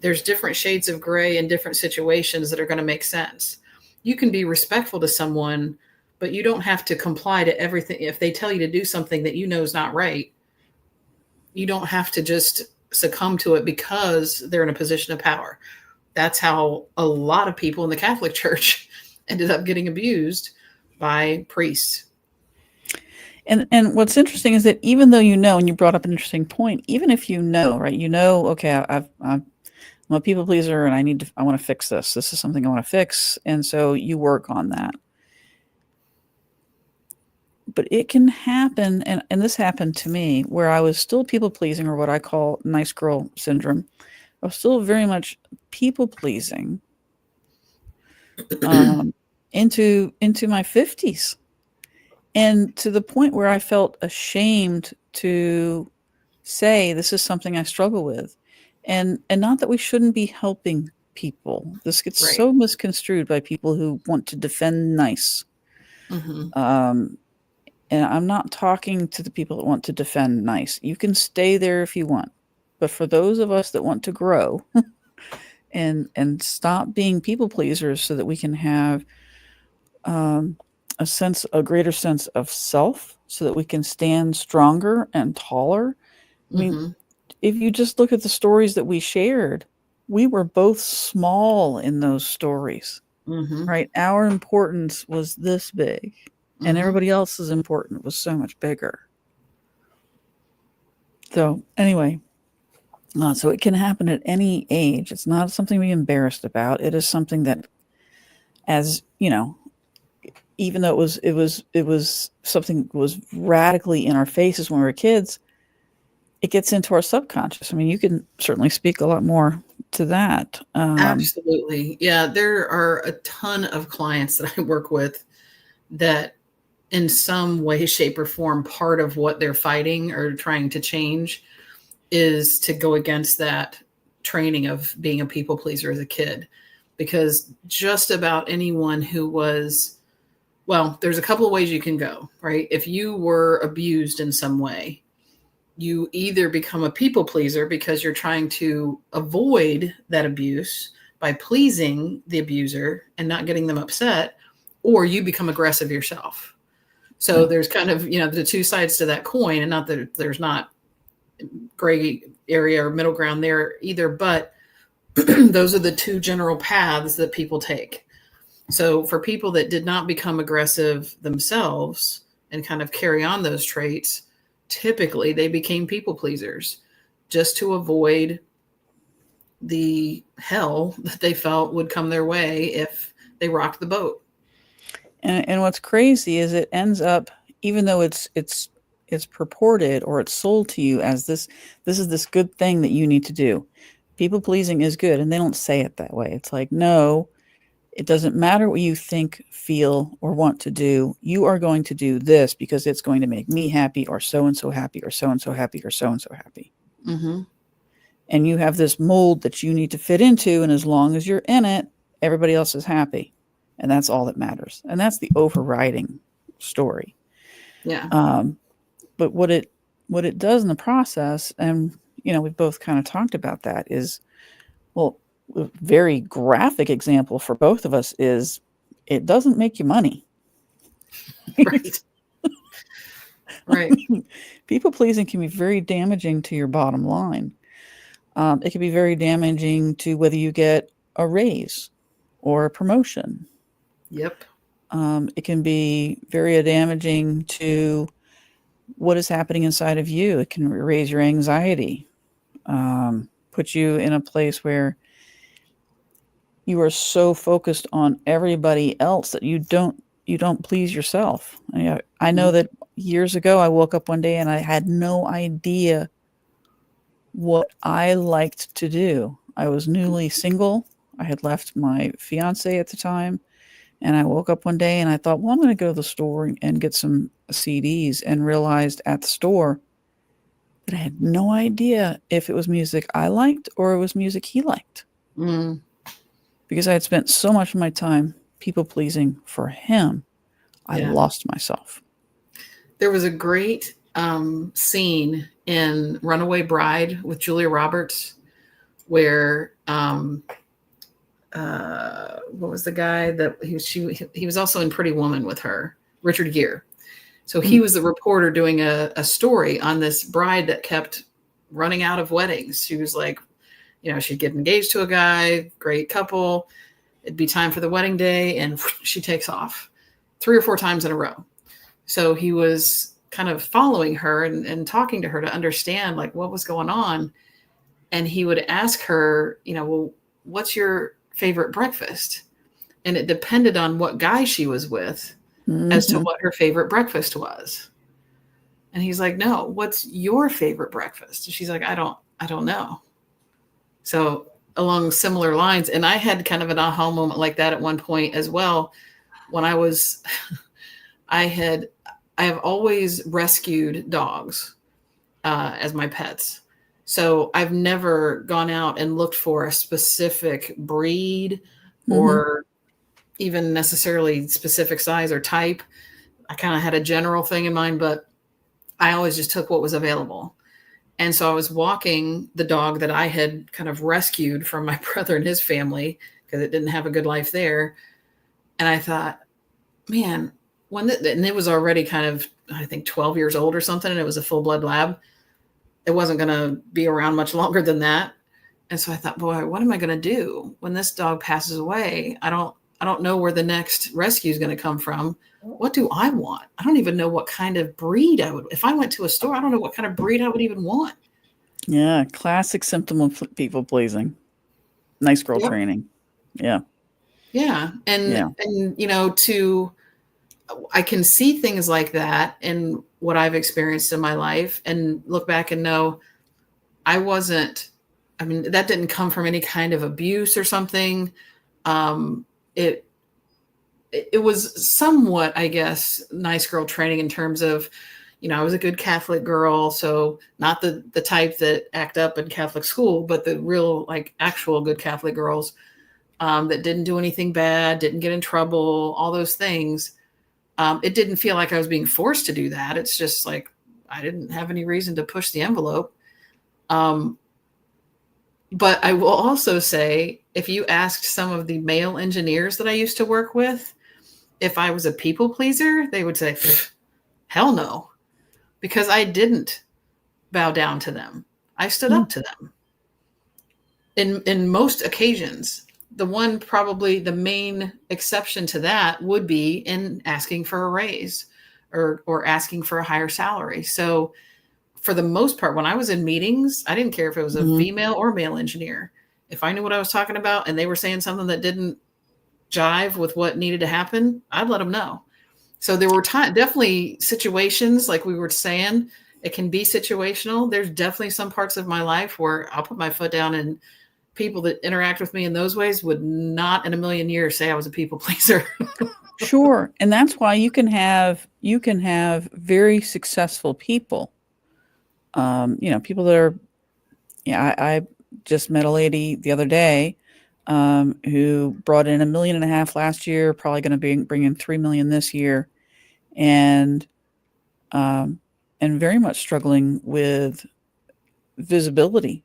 there's different shades of gray in different situations that are going to make sense. You can be respectful to someone, but you don't have to comply to everything. If they tell you to do something that you know is not right, you don't have to just succumb to it because they're in a position of power. That's how a lot of people in the Catholic Church ended up getting abused by priests. And what's interesting is that even though you know, and you brought up an interesting point, even if you know, right, you know, okay, I'm a people pleaser and I want to fix this. This is something I want to fix. And so you work on that. But it can happen, and this happened to me, where I was still people pleasing, or what I call nice girl syndrome. I was still very much people pleasing into my 50s. And to the point where I felt ashamed to say, this is something I struggle with. And not that we shouldn't be helping people. This gets Right. so misconstrued by people who want to defend nice. Mm-hmm. And I'm not talking to the people that want to defend nice. You can stay there if you want. But for those of us that want to grow and stop being people pleasers so that we can have a greater sense of self, so that we can stand stronger and taller. I mean, Mm-hmm. if you just look at the stories that we shared, we were both small in those stories, Mm-hmm. right? Our importance was this big, and Mm-hmm. everybody else's importance was so much bigger. So anyway, so it can happen at any age. It's not something to be embarrassed about. It is something that, as you know, even though it was something that was radically in our faces when we were kids, it gets into our subconscious. I mean, you can certainly speak a lot more to that. Absolutely. Yeah, there are a ton of clients that I work with that in some way, shape, or form, part of what they're fighting or trying to change is to go against that training of being a people pleaser as a kid. Because just about anyone who was, well, there's a couple of ways you can go, right? If you were abused in some way, you either become a people pleaser because you're trying to avoid that abuse by pleasing the abuser and not getting them upset, or you become aggressive yourself. So there's kind of, the two sides to that coin, and not that there's not gray area or middle ground there either, but those are the two general paths that people take. So for people that did not become aggressive themselves and kind of carry on those traits, typically they became people pleasers just to avoid the hell that they felt would come their way if they rocked the boat. And what's crazy is it ends up, even though it's purported or it's sold to you as this is this good thing that you need to do. People pleasing is good, and they don't say it that way. It's like, no, it doesn't matter what you think, feel, or want to do. You are going to do this because it's going to make me happy, or so and so happy, or so and so happy, or so and so happy. Mm-hmm. And you have this mold that you need to fit into, and as long as you're in it, everybody else is happy. And that's all that matters. And that's the overriding story. Yeah. But what it does in the process, and we've both kind of talked about that, is, well, a very graphic example for both of us is it doesn't make you money. Right. Right. People pleasing can be very damaging to your bottom line. It can be very damaging to whether you get a raise or a promotion. Yep. It can be very damaging to what is happening inside of you. It can raise your anxiety, put you in a place where you are so focused on everybody else that you don't please yourself. I know that years ago I woke up one day and I had no idea what I liked to do. I was newly single. I had left my fiance at the time. And I woke up one day and I thought, well, I'm going to go to the store and get some CDs, and realized at the store that I had no idea if it was music I liked or it was music he liked. Mm. Because I had spent so much of my time people pleasing for him, I lost myself. There was a great scene in Runaway Bride with Julia Roberts where what was the guy that he was also in Pretty Woman with her, Richard Gere. So he was the reporter doing a story on this bride that kept running out of weddings. She was like, she'd get engaged to a guy, great couple. It'd be time for the wedding day, and she takes off 3 or 4 times in a row. So he was kind of following her and talking to her to understand like what was going on. And he would ask her, well, what's your favorite breakfast? And it depended on what guy she was with as to what her favorite breakfast was. And he's like, no, what's your favorite breakfast? And she's like, I don't know. So along similar lines. And I had kind of an aha moment like that at one point as well. When I have always rescued dogs as my pets. So I've never gone out and looked for a specific breed Mhm. or even necessarily specific size or type. I kind of had a general thing in mind, but I always just took what was available. And so I was walking the dog that I had kind of rescued from my brother and his family because it didn't have a good life there. And I thought, man, and it was already kind of, I think 12 years old or something. And it was a full blood lab. It wasn't going to be around much longer than that. And so I thought, boy, what am I going to do when this dog passes away? I don't know where the next rescue is going to come from. What do I want? I don't even know what kind of breed I would. If I went to a store, I don't know what kind of breed I would even want. Yeah, classic symptom of people pleasing. Nice girl Yep. training. Yeah. Yeah. And I can see things like that in what I've experienced in my life and look back and know that didn't come from any kind of abuse or something. It was somewhat, I guess, nice girl training in terms of, I was a good Catholic girl. So not the type that act up in Catholic school, but the real, like, actual good Catholic girls that didn't do anything bad, didn't get in trouble, all those things. It didn't feel like I was being forced to do that. It's just like, I didn't have any reason to push the envelope. But I will also say, if you asked some of the male engineers that I used to work with, if I was a people pleaser, they would say, hell no, because I didn't bow down to them. I stood up to them in most occasions. Probably the main exception to that would be in asking for a raise or asking for a higher salary. So for the most part, when I was in meetings, I didn't care if it was a female or male engineer. If I knew what I was talking about and they were saying something that didn't jive with what needed to happen, I'd let them know. So there were definitely situations, like we were saying, it can be situational. There's definitely some parts of my life where I'll put my foot down, and people that interact with me in those ways would not in a million years say I was a people pleaser. Sure. And that's why you can have very successful people. People that are, I just met a lady the other day who brought in $1.5 million last year, probably going to bring in $3 million this year, and very much struggling with visibility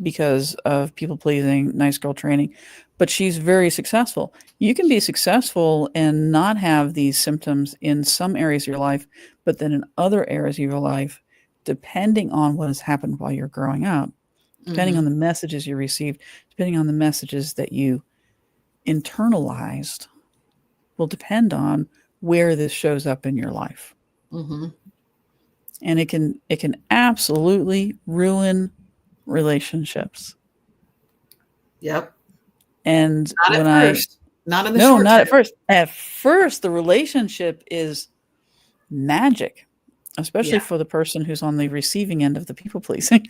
because of people pleasing, nice girl training. But she's very successful. You can be successful and not have these symptoms in some areas of your life, but then in other areas of your life, depending on what has happened while you're growing up, depending on the messages you received, depending on the messages that you internalized, will depend on where this shows up in your life. And it can absolutely ruin relationships. Yep. And not at first. Not in the no, short not term. at first. At first, the relationship is magic, especially for the person who's on the receiving end of the people pleasing.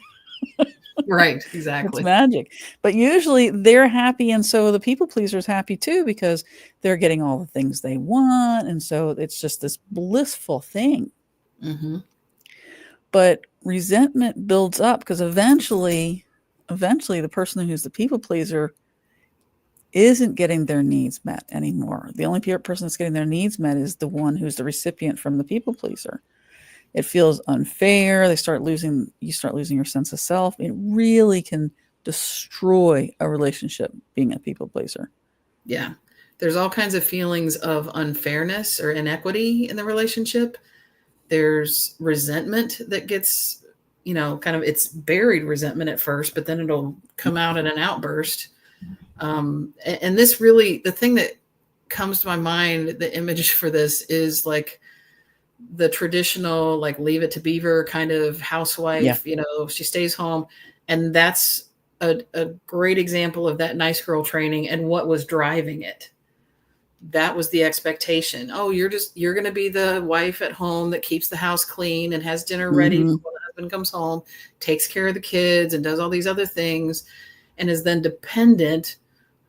Right, It's exactly. magic. But usually they're happy, and so the people pleaser is happy too, because they're getting all the things they want, and so it's just this blissful thing. But resentment builds up because eventually the person who's the people pleaser isn't getting their needs met anymore. The only person that's getting their needs met is the one who's the recipient from the people pleaser. It feels unfair. You start losing your sense of self. It really can destroy a relationship, being a people pleaser. Yeah. There's all kinds of feelings of unfairness or inequity in the relationship. There's resentment that gets, it's buried resentment at first, but then it'll come out in an outburst. And this really, the thing that comes to my mind, the image for this is like the traditional, like, Leave It to Beaver kind of housewife. She stays home, and that's a great example of that nice girl training and what was driving it. That was the expectation. Oh, you're going to be the wife at home that keeps the house clean and has dinner ready when the husband comes home, takes care of the kids and does all these other things, and is then dependent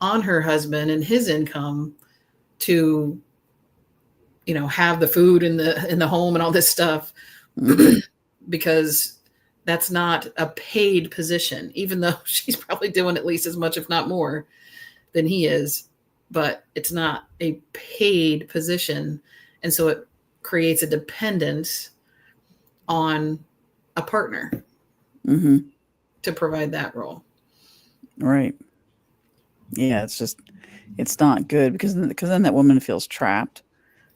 on her husband and his income to, have the food in the home and all this stuff. Because That's not a paid position, even though she's probably doing at least as much, if not more, than he is. But it's not a paid position. And so it creates a dependence on a partner to provide that role. Right. Yeah, it's not good because then that woman feels trapped.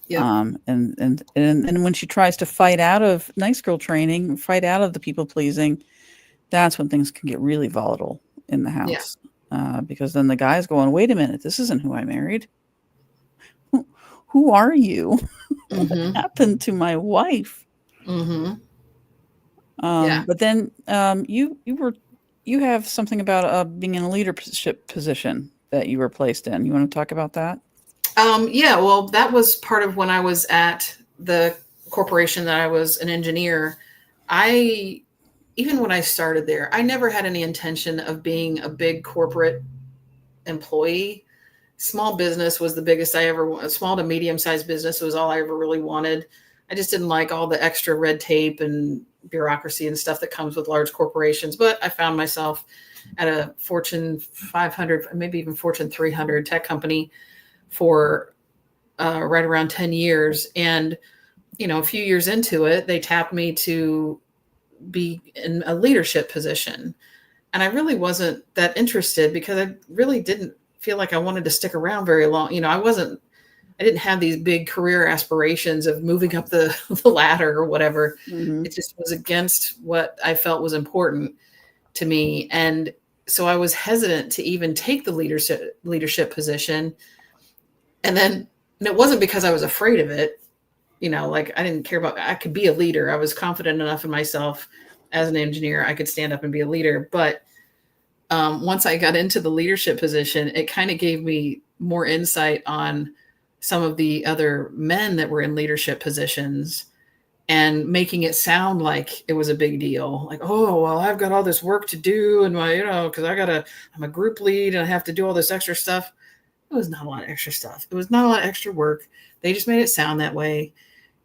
Yeah. And when she tries to fight out of nice girl training, fight out of the people pleasing, that's when things can get really volatile in the house. Because then the guy's going, wait a minute, this isn't who I married. Who are you? What happened to my wife? Yeah. But then you have something about being in a leadership position that you were placed in. You want to talk about that? Yeah, well, that was part of when I was at the corporation that I was an engineer. Even when I started there, I never had any intention of being a big corporate employee. Small business was the biggest I ever wanted. Small to medium-sized business was all I ever really wanted. I just didn't like all the extra red tape and bureaucracy and stuff that comes with large corporations. But I found myself at a Fortune 500, maybe even Fortune 300 tech company for right around 10 years. And, a few years into it, they tapped me to be in a leadership position. And I really wasn't that interested because I really didn't feel like I wanted to stick around very long. I didn't have these big career aspirations of moving up the ladder or whatever. It just was against what I felt was important to me. And so I was hesitant to even take the leadership position. And it wasn't because I was afraid of it. Like I didn't care I could be a leader. I was confident enough in myself as an engineer. I could stand up and be a leader. But once I got into the leadership position, it kind of gave me more insight on some of the other men that were in leadership positions and making it sound like it was a big deal. Like, oh, well, I've got all this work to do. And because I'm a group lead and I have to do all this extra stuff. It was not a lot of extra stuff. It was not a lot of extra work. They just made it sound that way.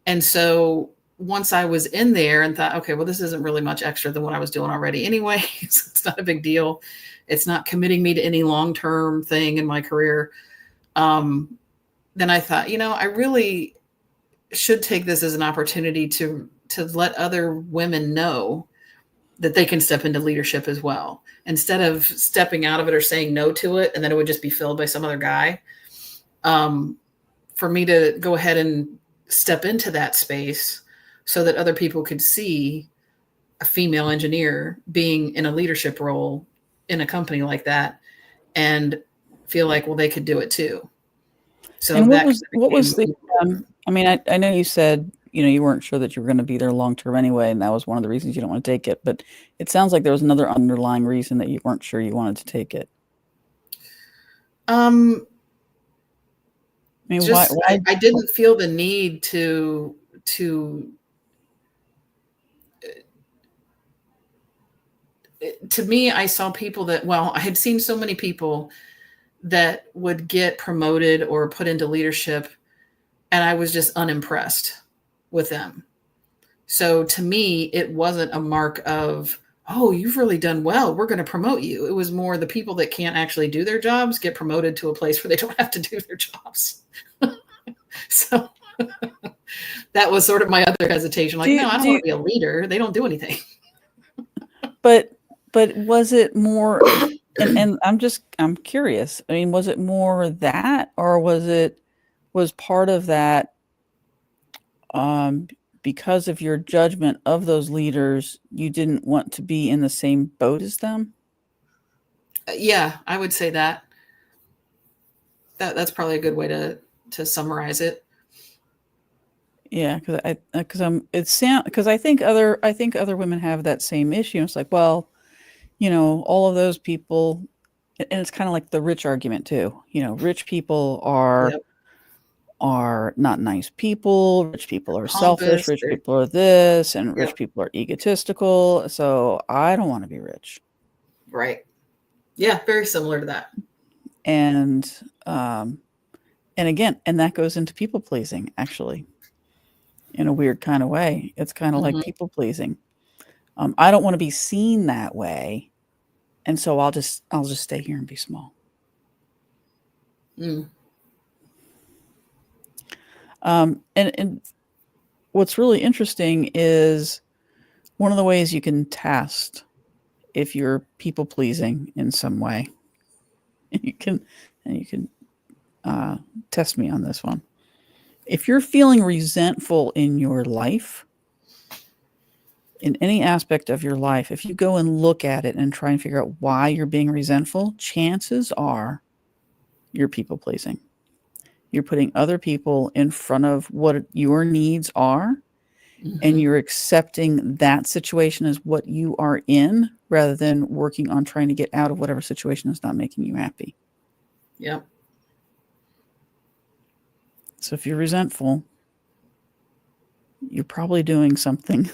And so once I was in there and thought, okay, well, this isn't really much extra than what I was doing already anyway. So it's not a big deal. It's not committing me to any long-term thing in my career. Then I thought, I really should take this as an opportunity to let other women know that they can step into leadership as well. Instead of stepping out of it or saying no to it, and then it would just be filled by some other guy. For me to go ahead and step into that space so that other people could see a female engineer being in a leadership role in a company like that and feel like, well, they could do it too. So and what was the, I know you said, you weren't sure that you were going to be there long-term anyway. And that was one of the reasons you don't want to take it, but it sounds like there was another underlying reason that you weren't sure you wanted to take it. Why I didn't feel the need to me, I saw people I had seen so many people that would get promoted or put into leadership, and I was just unimpressed with them. So to me, it wasn't a mark of, oh, you've really done well, we're going to promote you. It was more the people that can't actually do their jobs get promoted to a place where they don't have to do their jobs. So that was sort of my other hesitation. Like, no, I don't want to be a leader. They don't do anything. But was it more, and I'm curious. I mean, was it more that, or was part of that because of your judgment of those leaders, you didn't want to be in the same boat as them? Yeah, I would say that. That's probably a good way to summarize it. Yeah, because I think other women have that same issue. It's like, well, all of those people, and it's kind of like the rich argument too. Rich people are not nice people. Rich people are selfish. Rich people are this, and rich people are egotistical. So I don't want to be rich. Right. Yeah, very similar to that. And again, and that goes into people pleasing, actually, in a weird kind of way. It's kind of like people pleasing. I don't want to be seen that way. And so I'll just stay here and be small. Mm. And what's really interesting is one of the ways you can test if you're people pleasing in some way. And you can test me on this one. If you're feeling resentful in your life, in any aspect of your life, if you go and look at it and try and figure out why you're being resentful, chances are you're people pleasing. You're putting other people in front of what your needs are, and you're accepting that situation as what you are in rather than working on trying to get out of whatever situation is not making you happy. Yep. So if you're resentful, you're probably doing something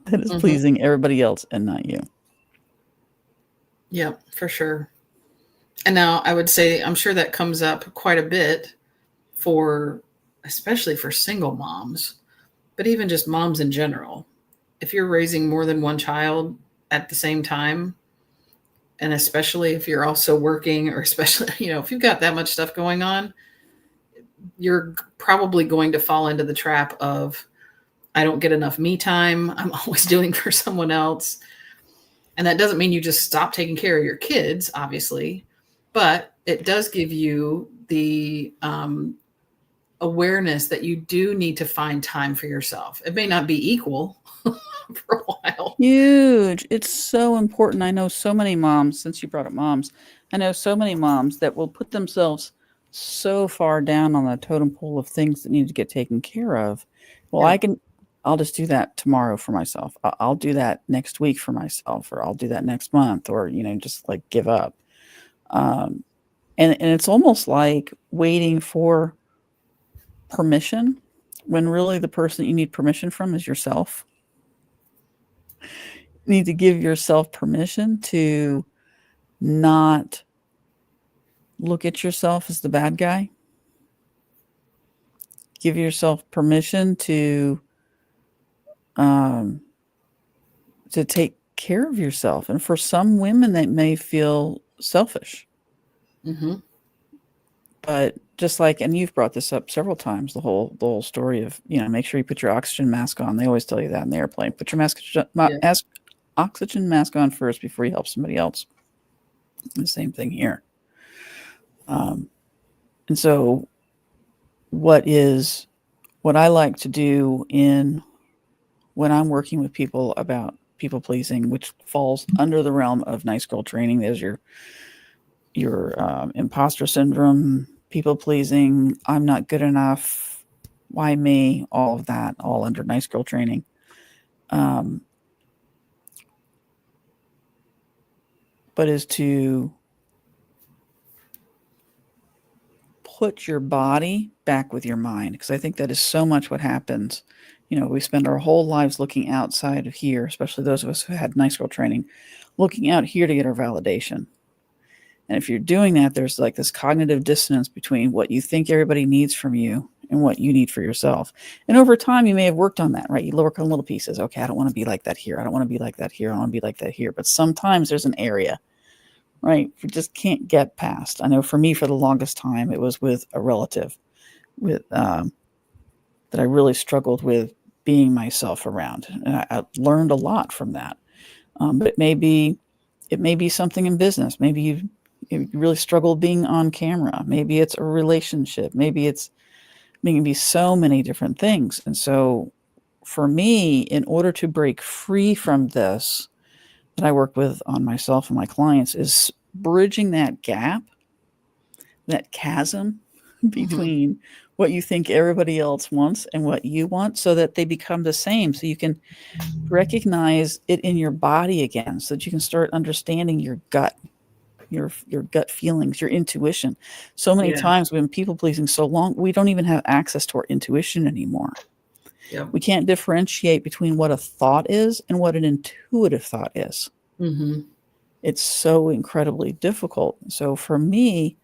that is pleasing everybody else and not you. Yep, for sure. And now I would say, I'm sure that comes up quite a bit especially for single moms, but even just moms in general. If you're raising more than one child at the same time, and especially if you're also working, or especially, if you've got that much stuff going on, you're probably going to fall into the trap of, I don't get enough me time. I'm always doing for someone else. And that doesn't mean you just stop taking care of your kids, obviously, but it does give you the awareness that you do need to find time for yourself. It may not be equal for a while. Huge. It's so important. I know so many moms, since you brought up moms, I know so many moms that will put themselves so far down on the totem pole of things that need to get taken care of. Well, Yeah. I'll just do that tomorrow for myself. I'll do that next week for myself, or I'll do that next month, or, just like give up. And it's almost like waiting for permission when really the person you need permission from is yourself. You need to give yourself permission to not look at yourself as the bad guy. Give yourself permission to take care of yourself. And for some women, that may feel selfish. But just like, and you've brought this up several times, the whole story of, make sure you put your oxygen mask on. They always tell you that in the airplane. Put your oxygen mask on first before you help somebody else. The same thing here. And so what I like to do when I'm working with people about people pleasing, which falls under the realm of nice girl training, there's your imposter syndrome, people pleasing, I'm not good enough, why me, all of that, all under nice girl training. But is to put your body back with your mind, because I think that is so much what happens. We spend our whole lives looking outside of here, especially those of us who had nice girl training, looking out here to get our validation. And if you're doing that, there's like this cognitive dissonance between what you think everybody needs from you and what you need for yourself. And over time, you may have worked on that, right? You work on little pieces. Okay, I don't want to be like that here. I don't want to be like that here. I want to be like that here. But sometimes there's an area, right, you just can't get past. I know for me, for the longest time, it was with a relative that I really struggled with being myself around. And I learned a lot from that. But it may be something in business. Maybe you really struggle being on camera. Maybe it's a relationship. Maybe it can be so many different things. And so for me, in order to break free from this, that I work with on myself and my clients, is bridging that gap, that chasm between what you think everybody else wants and what you want, so that they become the same. So you can recognize it in your body again, so that you can start understanding your gut, your gut feelings, your intuition. So many times we've been people pleasing so long, we don't even have access to our intuition anymore. Yep. We can't differentiate between what a thought is and what an intuitive thought is. It's so incredibly difficult. So for me,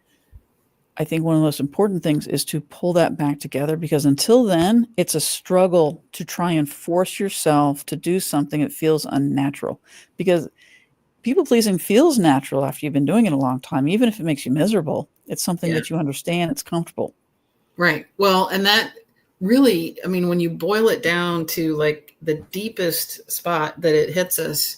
I think one of the most important things is to pull that back together, because until then, it's a struggle to try and force yourself to do something that feels unnatural, because people pleasing feels natural after you've been doing it a long time, even if it makes you miserable. It's something that you understand, it's comfortable. Right. Well, and that really, I mean, when you boil it down to like the deepest spot that it hits us,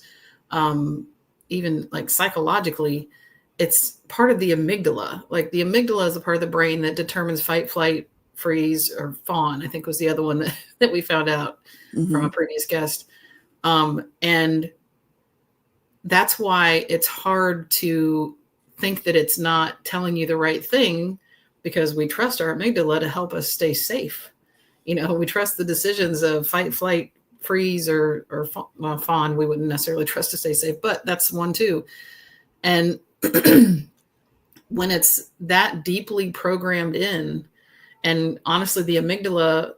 even like psychologically, it's part of the amygdala. Like the amygdala is the part of the brain that determines fight, flight, freeze, or fawn, I think was the other one that we found out from a previous guest. And that's why it's hard to think that it's not telling you the right thing, because we trust our amygdala to help us stay safe. You know, we trust the decisions of fight, flight, freeze, or fawn. We wouldn't necessarily trust to stay safe, but that's one too. And when it's that deeply programmed in, and honestly, the amygdala,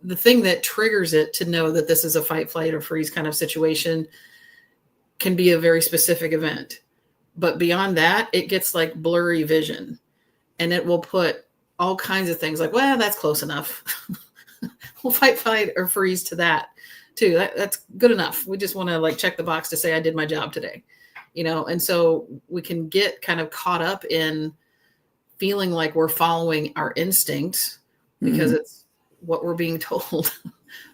the thing that triggers it to know that this is a fight, flight, or freeze kind of situation can be a very specific event. But beyond that, it gets like blurry vision, and it will put all kinds of things like, well, that's close enough. We'll fight, flight, or freeze to that too. That's good enough. We just want to like check the box to say I did my job today, you know? And so we can get kind of caught up in feeling like we're following our instincts because it's what we're being told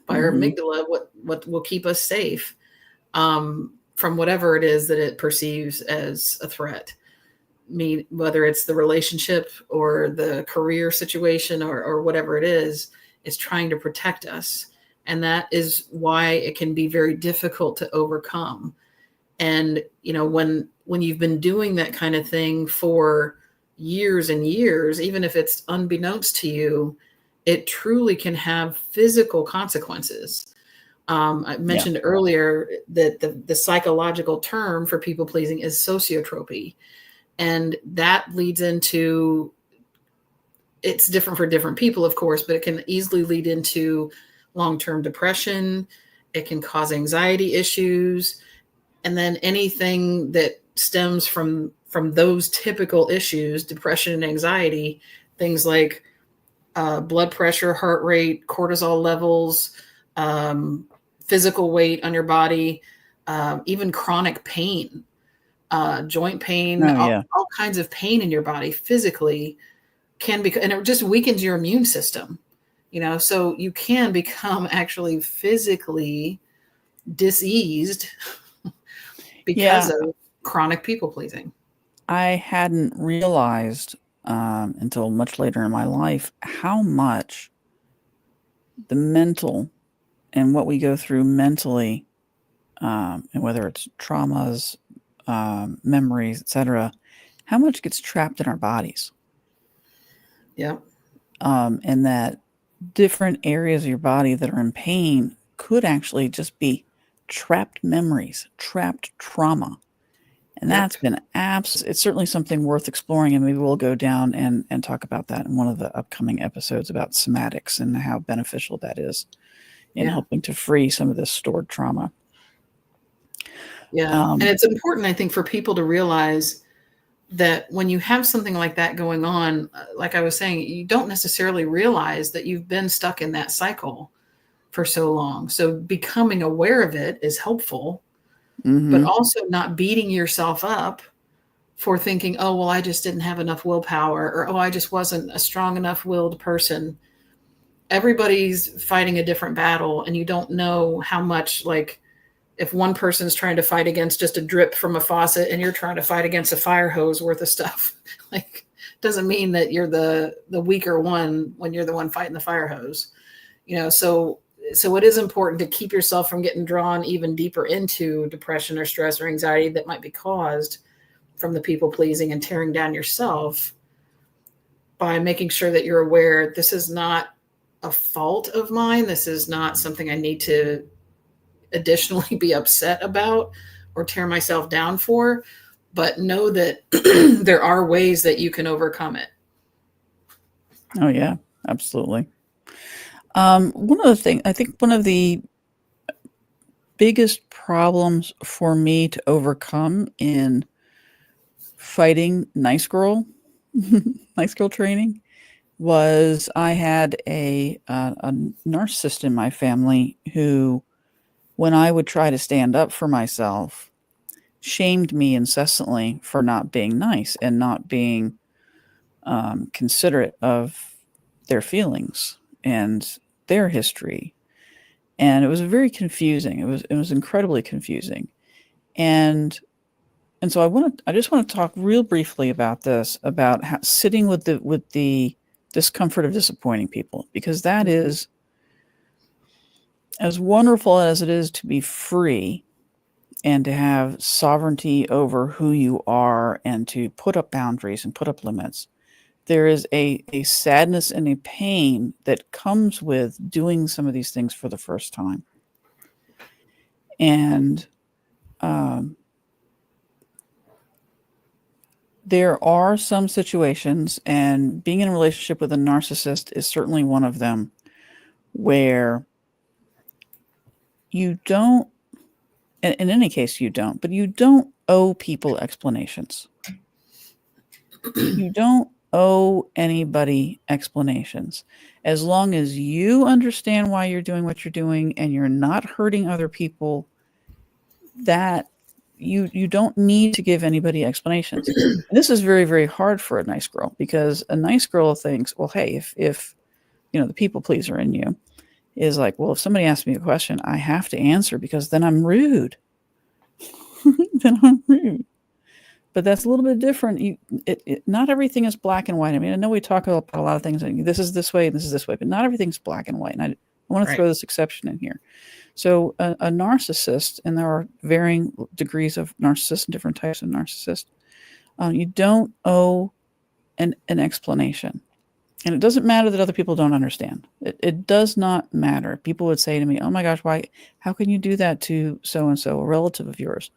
by our amygdala, what will keep us safe from whatever it is that it perceives as a threat. Whether it's the relationship or the career situation or whatever it is trying to protect us. And that is why it can be very difficult to overcome. And, you know, when you've been doing that kind of thing for years and years, even if it's unbeknownst to you, it truly can have physical consequences. I mentioned earlier that the psychological term for people pleasing is sociotropy. And that leads into, it's different for different people, of course, but it can easily lead into long-term depression. It can cause anxiety issues. And then anything that stems from those typical issues, depression and anxiety, things like blood pressure, heart rate, cortisol levels, physical weight on your body, even chronic pain, joint pain, all kinds of pain in your body physically can be, and it just weakens your immune system, you know, so you can become actually physically diseased because of chronic people pleasing. I hadn't realized until much later in my life how much the mental and what we go through mentally, and whether it's traumas, memories, etc., how much gets trapped in our bodies. Yeah. And that different areas of your body that are in pain could actually just be trapped memories, trapped trauma. And that's been it's certainly something worth exploring. And maybe we'll go down and talk about that in one of the upcoming episodes about somatics and how beneficial that is in helping to free some of this stored trauma. Yeah. And it's important, I think, for people to realize that when you have something like that going on, like I was saying, you don't necessarily realize that you've been stuck in that cycle for so long. So becoming aware of it is helpful, but also not beating yourself up for thinking, oh, well, I just didn't have enough willpower, or, oh, I just wasn't a strong enough willed person. Everybody's fighting a different battle, and you don't know how much, like, if one person's trying to fight against just a drip from a faucet and you're trying to fight against a fire hose worth of stuff, like, doesn't mean that you're the weaker one when you're the one fighting the fire hose, you know? So it is important to keep yourself from getting drawn even deeper into depression or stress or anxiety that might be caused from the people pleasing and tearing down yourself, by making sure that you're aware, this is not a fault of mine. This is not something I need to additionally be upset about or tear myself down for, but know that there are ways that you can overcome it. Oh yeah, absolutely. One of the things, I think one of the biggest problems for me to overcome in fighting nice girl nice girl training was I had a narcissist in my family who, when I would try to stand up for myself, shamed me incessantly for not being nice and not being considerate of their feelings and their history. And it was very confusing. It was incredibly confusing. And so I just want to talk real briefly about this, about sitting with the discomfort of disappointing people, because that is, as wonderful as it is to be free and to have sovereignty over who you are and to put up boundaries and put up limits. There is a sadness and a pain that comes with doing some of these things for the first time. And there are some situations, and being in a relationship with a narcissist is certainly one of them, where you don't, in any case you don't, but you don't owe people explanations. You don't owe anybody explanations. As long as you understand why you're doing what you're doing and you're not hurting other people, that you don't need to give anybody explanations. And this is very, very hard for a nice girl, because a nice girl thinks, well, hey, if the people pleaser in you is like, well, if somebody asks me a question, I have to answer, because then I'm rude. Then I'm rude. But that's a little bit different. Not everything is black and white. I mean, I know we talk about a lot of things, and this is this way and this is this way, but not everything's black and white. And I want to throw this exception in here. So a narcissist, and there are varying degrees of narcissists and different types of narcissists, you don't owe an explanation. And it doesn't matter that other people don't understand. It does not matter. People would say to me, oh my gosh, how can you do that to so-and-so, a relative of yours?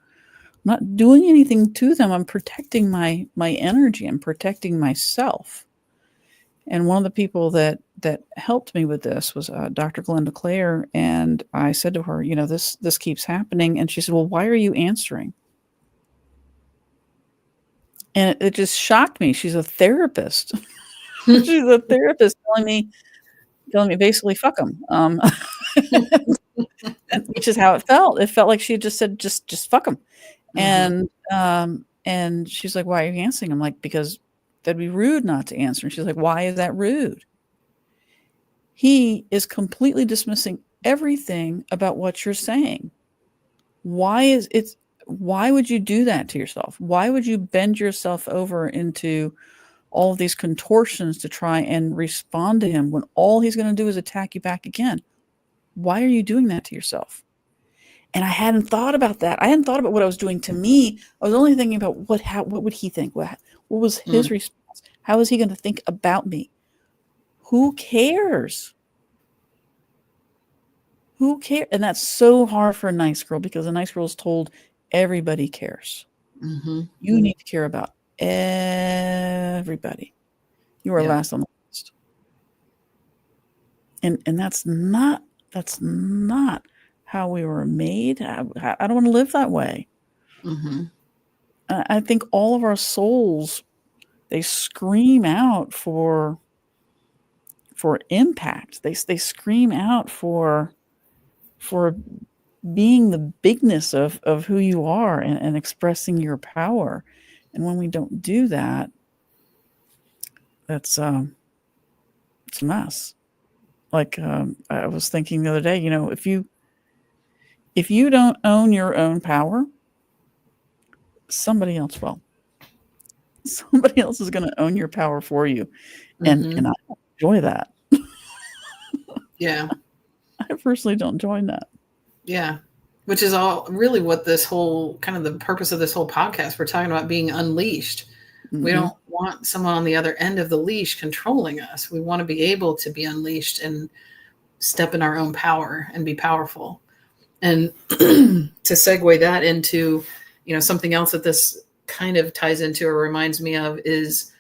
I'm not doing anything to them. I'm protecting my energy. I'm protecting myself. And one of the people that helped me with this was Dr. Glenda Clare. And I said to her, this keeps happening. And she said, well, why are you answering? And it just shocked me. She's a therapist. She's a therapist telling me basically, fuck them. Which is how it felt. It felt like she just said, just fuck them. And she's like, why are you answering? I'm like, because that'd be rude not to answer. And she's like, why is that rude? He is completely dismissing everything about what you're saying. Why would you do that to yourself? Why would you bend yourself over into all of these contortions to try and respond to him when all he's going to do is attack you back again? Why are you doing that to yourself? And I hadn't thought about that. I hadn't thought about what I was doing to me. I was only thinking about what would he think? What was his response? How is he going to think about me? Who cares? Who cares? And that's so hard for a nice girl, because a nice girl is told everybody cares. Mm-hmm. You need to care about everybody. You are last on the list. And that's not how we were made. I don't want to live that way. Mm-hmm. I think all of our souls, they scream out for impact. They scream out for being the bigness of who you are and expressing your power. And when we don't do that, it's a mess. Like I was thinking the other day, if you don't own your own power, somebody else will. Somebody else is going to own your power for you. And I don't enjoy that. Yeah. I personally don't join that. Yeah. Which is all really what this whole kind of the purpose of this whole podcast. We're talking about being unleashed. Mm-hmm. We don't want someone on the other end of the leash controlling us. We want to be able to be unleashed and step in our own power and be powerful. And to segue that into, something else that this kind of ties into or reminds me of is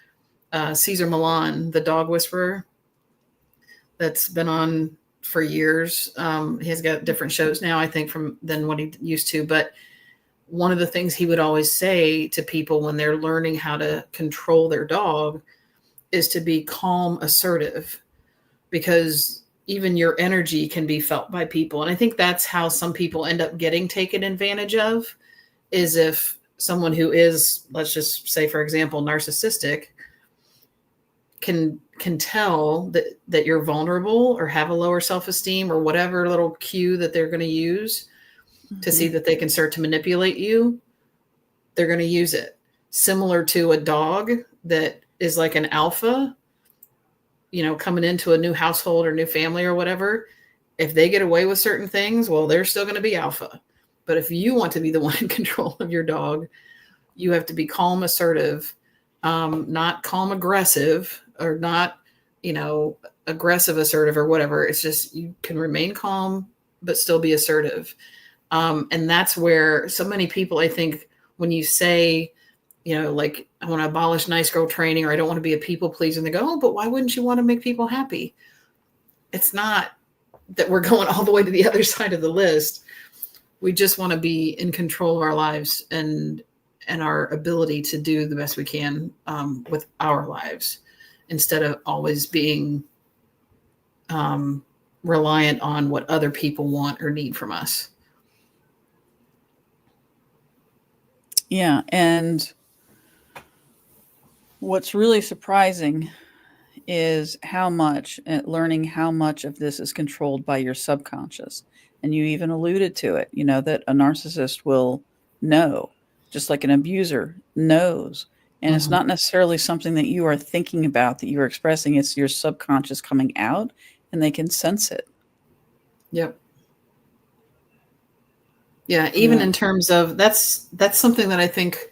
Cesar Millan, the dog whisperer, that's been on for years. He's got different shows now, I think, than what he used to. But one of the things he would always say to people when they're learning how to control their dog is to be calm, assertive, because even your energy can be felt by people. And I think that's how some people end up getting taken advantage of, is if someone who is, let's just say, for example, narcissistic, can tell that you're vulnerable or have a lower self-esteem or whatever little cue that they're going to use to see that they can start to manipulate you, they're going to use it. Similar to a dog that is like an alpha, coming into a new household or new family or whatever. If they get away with certain things, well, they're still going to be alpha. But if you want to be the one in control of your dog, you have to be calm, assertive, not calm, aggressive, or not, aggressive, assertive, or whatever. It's just, you can remain calm, but still be assertive. And that's where so many people, I think, when you say, like, I want to abolish nice girl training, or I don't want to be a people pleaser, and they go, oh, but why wouldn't you want to make people happy? It's not that we're going all the way to the other side of the list. We just want to be in control of our lives and our ability to do the best we can with our lives, instead of always being reliant on what other people want or need from us. Yeah. And what's really surprising is learning how much of this is controlled by your subconscious. And you even alluded to it, that a narcissist will know, just like an abuser knows. And it's not necessarily something that you are thinking about, that you are expressing. It's your subconscious coming out, and they can sense it. Yep. Yeah. Even in terms of, that's something that I think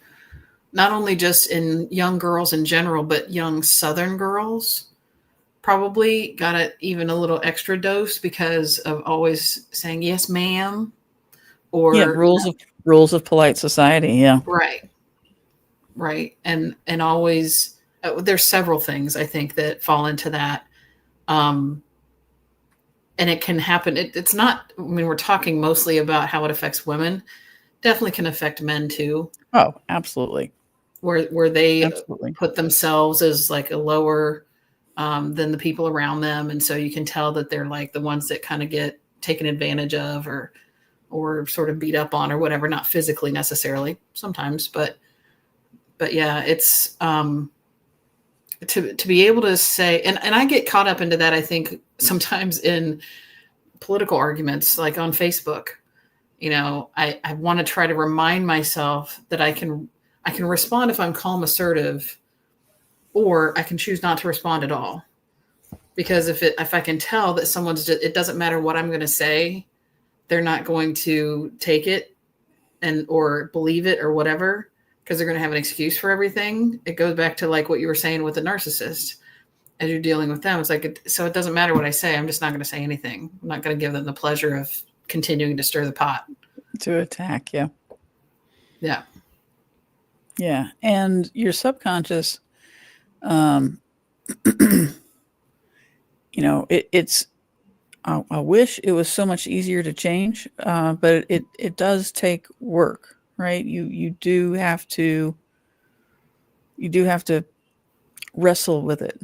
not only just in young girls in general, but young Southern girls probably got it even a little extra dose because of always saying, yes, ma'am. Or rules of polite society. Yeah. Right. And always, there's several things I think that fall into that. And it can happen. It's not, we're talking mostly about how it affects women. Definitely can affect men too. Oh, absolutely. Where they Absolutely. put themselves as like a lower than the people around them. And so you can tell that they're like the ones that kind of get taken advantage of or sort of beat up on or whatever, not physically necessarily sometimes, but yeah, it's to be able to say, and I get caught up into that, I think, sometimes in political arguments, like on Facebook. I want to try to remind myself that I can respond if I'm calm, assertive, or I can choose not to respond at all. Because if I can tell that someone's just, it doesn't matter what I'm going to say, they're not going to take it or believe it or whatever, because they're going to have an excuse for everything. It goes back to like what you were saying with the narcissist. As you're dealing with them, it's like, so it doesn't matter what I say. I'm just not going to say anything. I'm not going to give them the pleasure of continuing to stir the pot. To attack. Yeah. Yeah. Yeah. And your subconscious, it's, I wish it was so much easier to change, but it does take work, right? You do have to wrestle with it,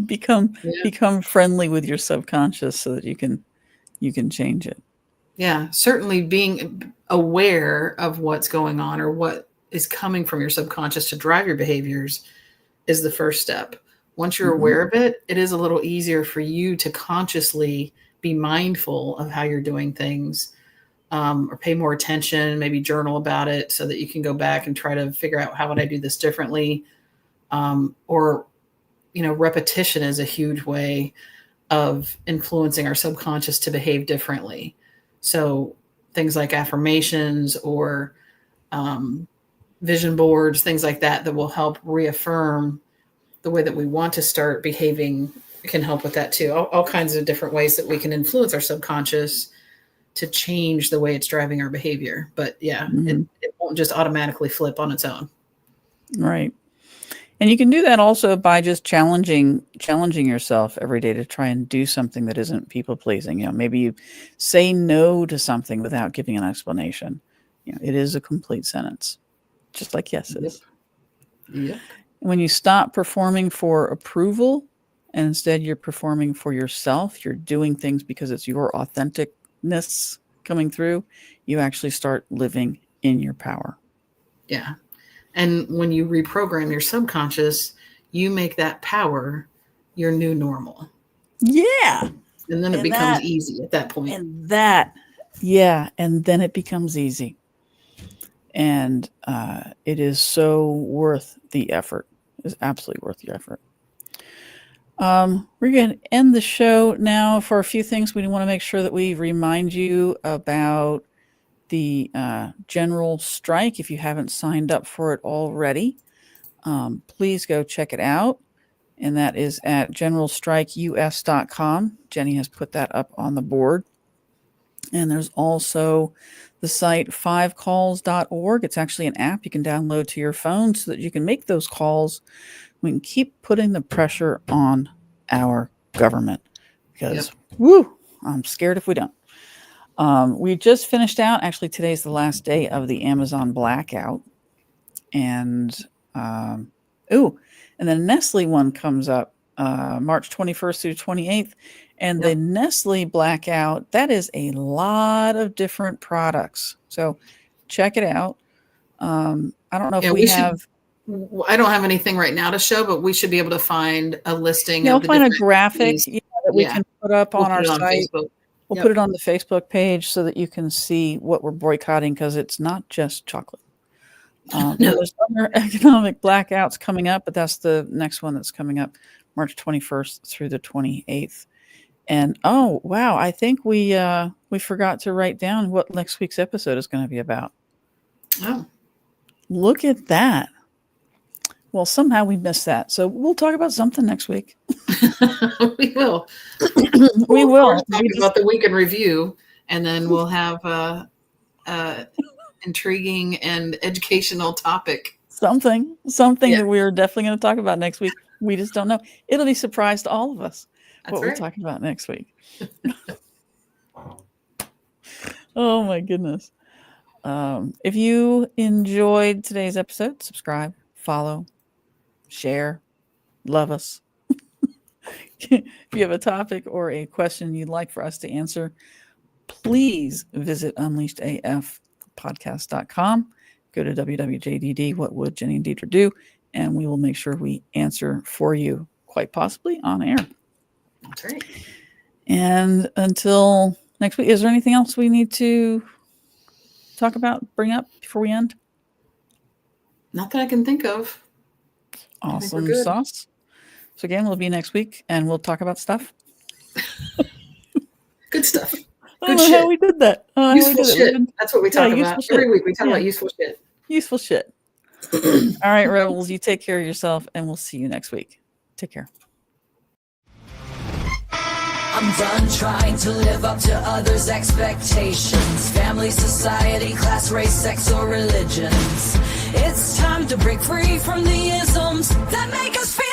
become friendly with your subconscious so that you can change it. Yeah, certainly being aware of what's going on or what is coming from your subconscious to drive your behaviors is the first step. Once you're aware of it, it is a little easier for you to consciously be mindful of how you're doing things, or pay more attention, maybe journal about it so that you can go back and try to figure out, how would I do this differently? Or repetition is a huge way of influencing our subconscious to behave differently. So things like affirmations or vision boards, things like that will help reaffirm the way that we want to start behaving, can help with that too. All kinds of different ways that we can influence our subconscious to change the way it's driving our behavior. But yeah, it won't just automatically flip on its own. Right. And you can do that also by just challenging yourself every day to try and do something that isn't people pleasing. Maybe you say no to something without giving an explanation. It is a complete sentence, just like yes is. Yep. When you stop performing for approval and instead you're performing for yourself, you're doing things because it's your authenticness coming through, you actually start living in your power. Yeah. And when you reprogram your subconscious, you make that power your new normal. Yeah. And then it becomes easy at that point. And then it becomes easy. And it is so worth the effort. It's absolutely worth the effort. We're going to end the show now. For a few things, we want to make sure that we remind you about the general strike. If you haven't signed up for it already, please go check it out. And that is at generalstrikeus.com. Jenny has put that up on the board. And there's also the site 5calls.org. It's actually an app you can download to your phone so that you can make those calls. We can keep putting the pressure on our government because, I'm scared if we don't. We just finished out. Actually, today's the last day of the Amazon blackout. And, and the Nestle one comes up March 21st through 28th. And the Nestle blackout, that is a lot of different products. So check it out. I don't know if we have. I don't have anything right now to show, but we should be able to find a listing. We'll find a graphic that we can put up on our site. Facebook. We'll put it on the Facebook page so that you can see what we're boycotting, because it's not just chocolate. There's other economic blackouts coming up, but that's the next one that's coming up March 21st through the 28th. And I think we forgot to write down what next week's episode is going to be about. Oh, look at that. Well, somehow we missed that. So we'll talk about something next week. We will. We will talk about the week in review, and then we'll have intriguing and educational topic. Something that we're definitely going to talk about next week. We just don't know. It'll be a surprise to all of us. What we're talking about next week. Oh my goodness. If you enjoyed today's episode, subscribe, follow, share, love us. If you have a topic or a question you'd like for us to answer, please visit UnleashedAFpodcast.com. Go to WWJDD, What Would Jenny and Deidre Do? And we will make sure we answer for you, quite possibly on air. That's right. And until next week, is there anything else we need to talk about, bring up before we end? Not that I can think of. Awesome sauce. So again, we'll be next week and we'll talk about stuff. Good stuff. Good shit. How we did that. Useful shit. That's what we talk about. Every week we talk about useful shit. Useful shit. All right, Rebels, you take care of yourself and we'll see you next week. Take care. I'm done trying to live up to others' expectations. Family, society, class, race, sex, or religions. It's time to break free from the isms that make us feel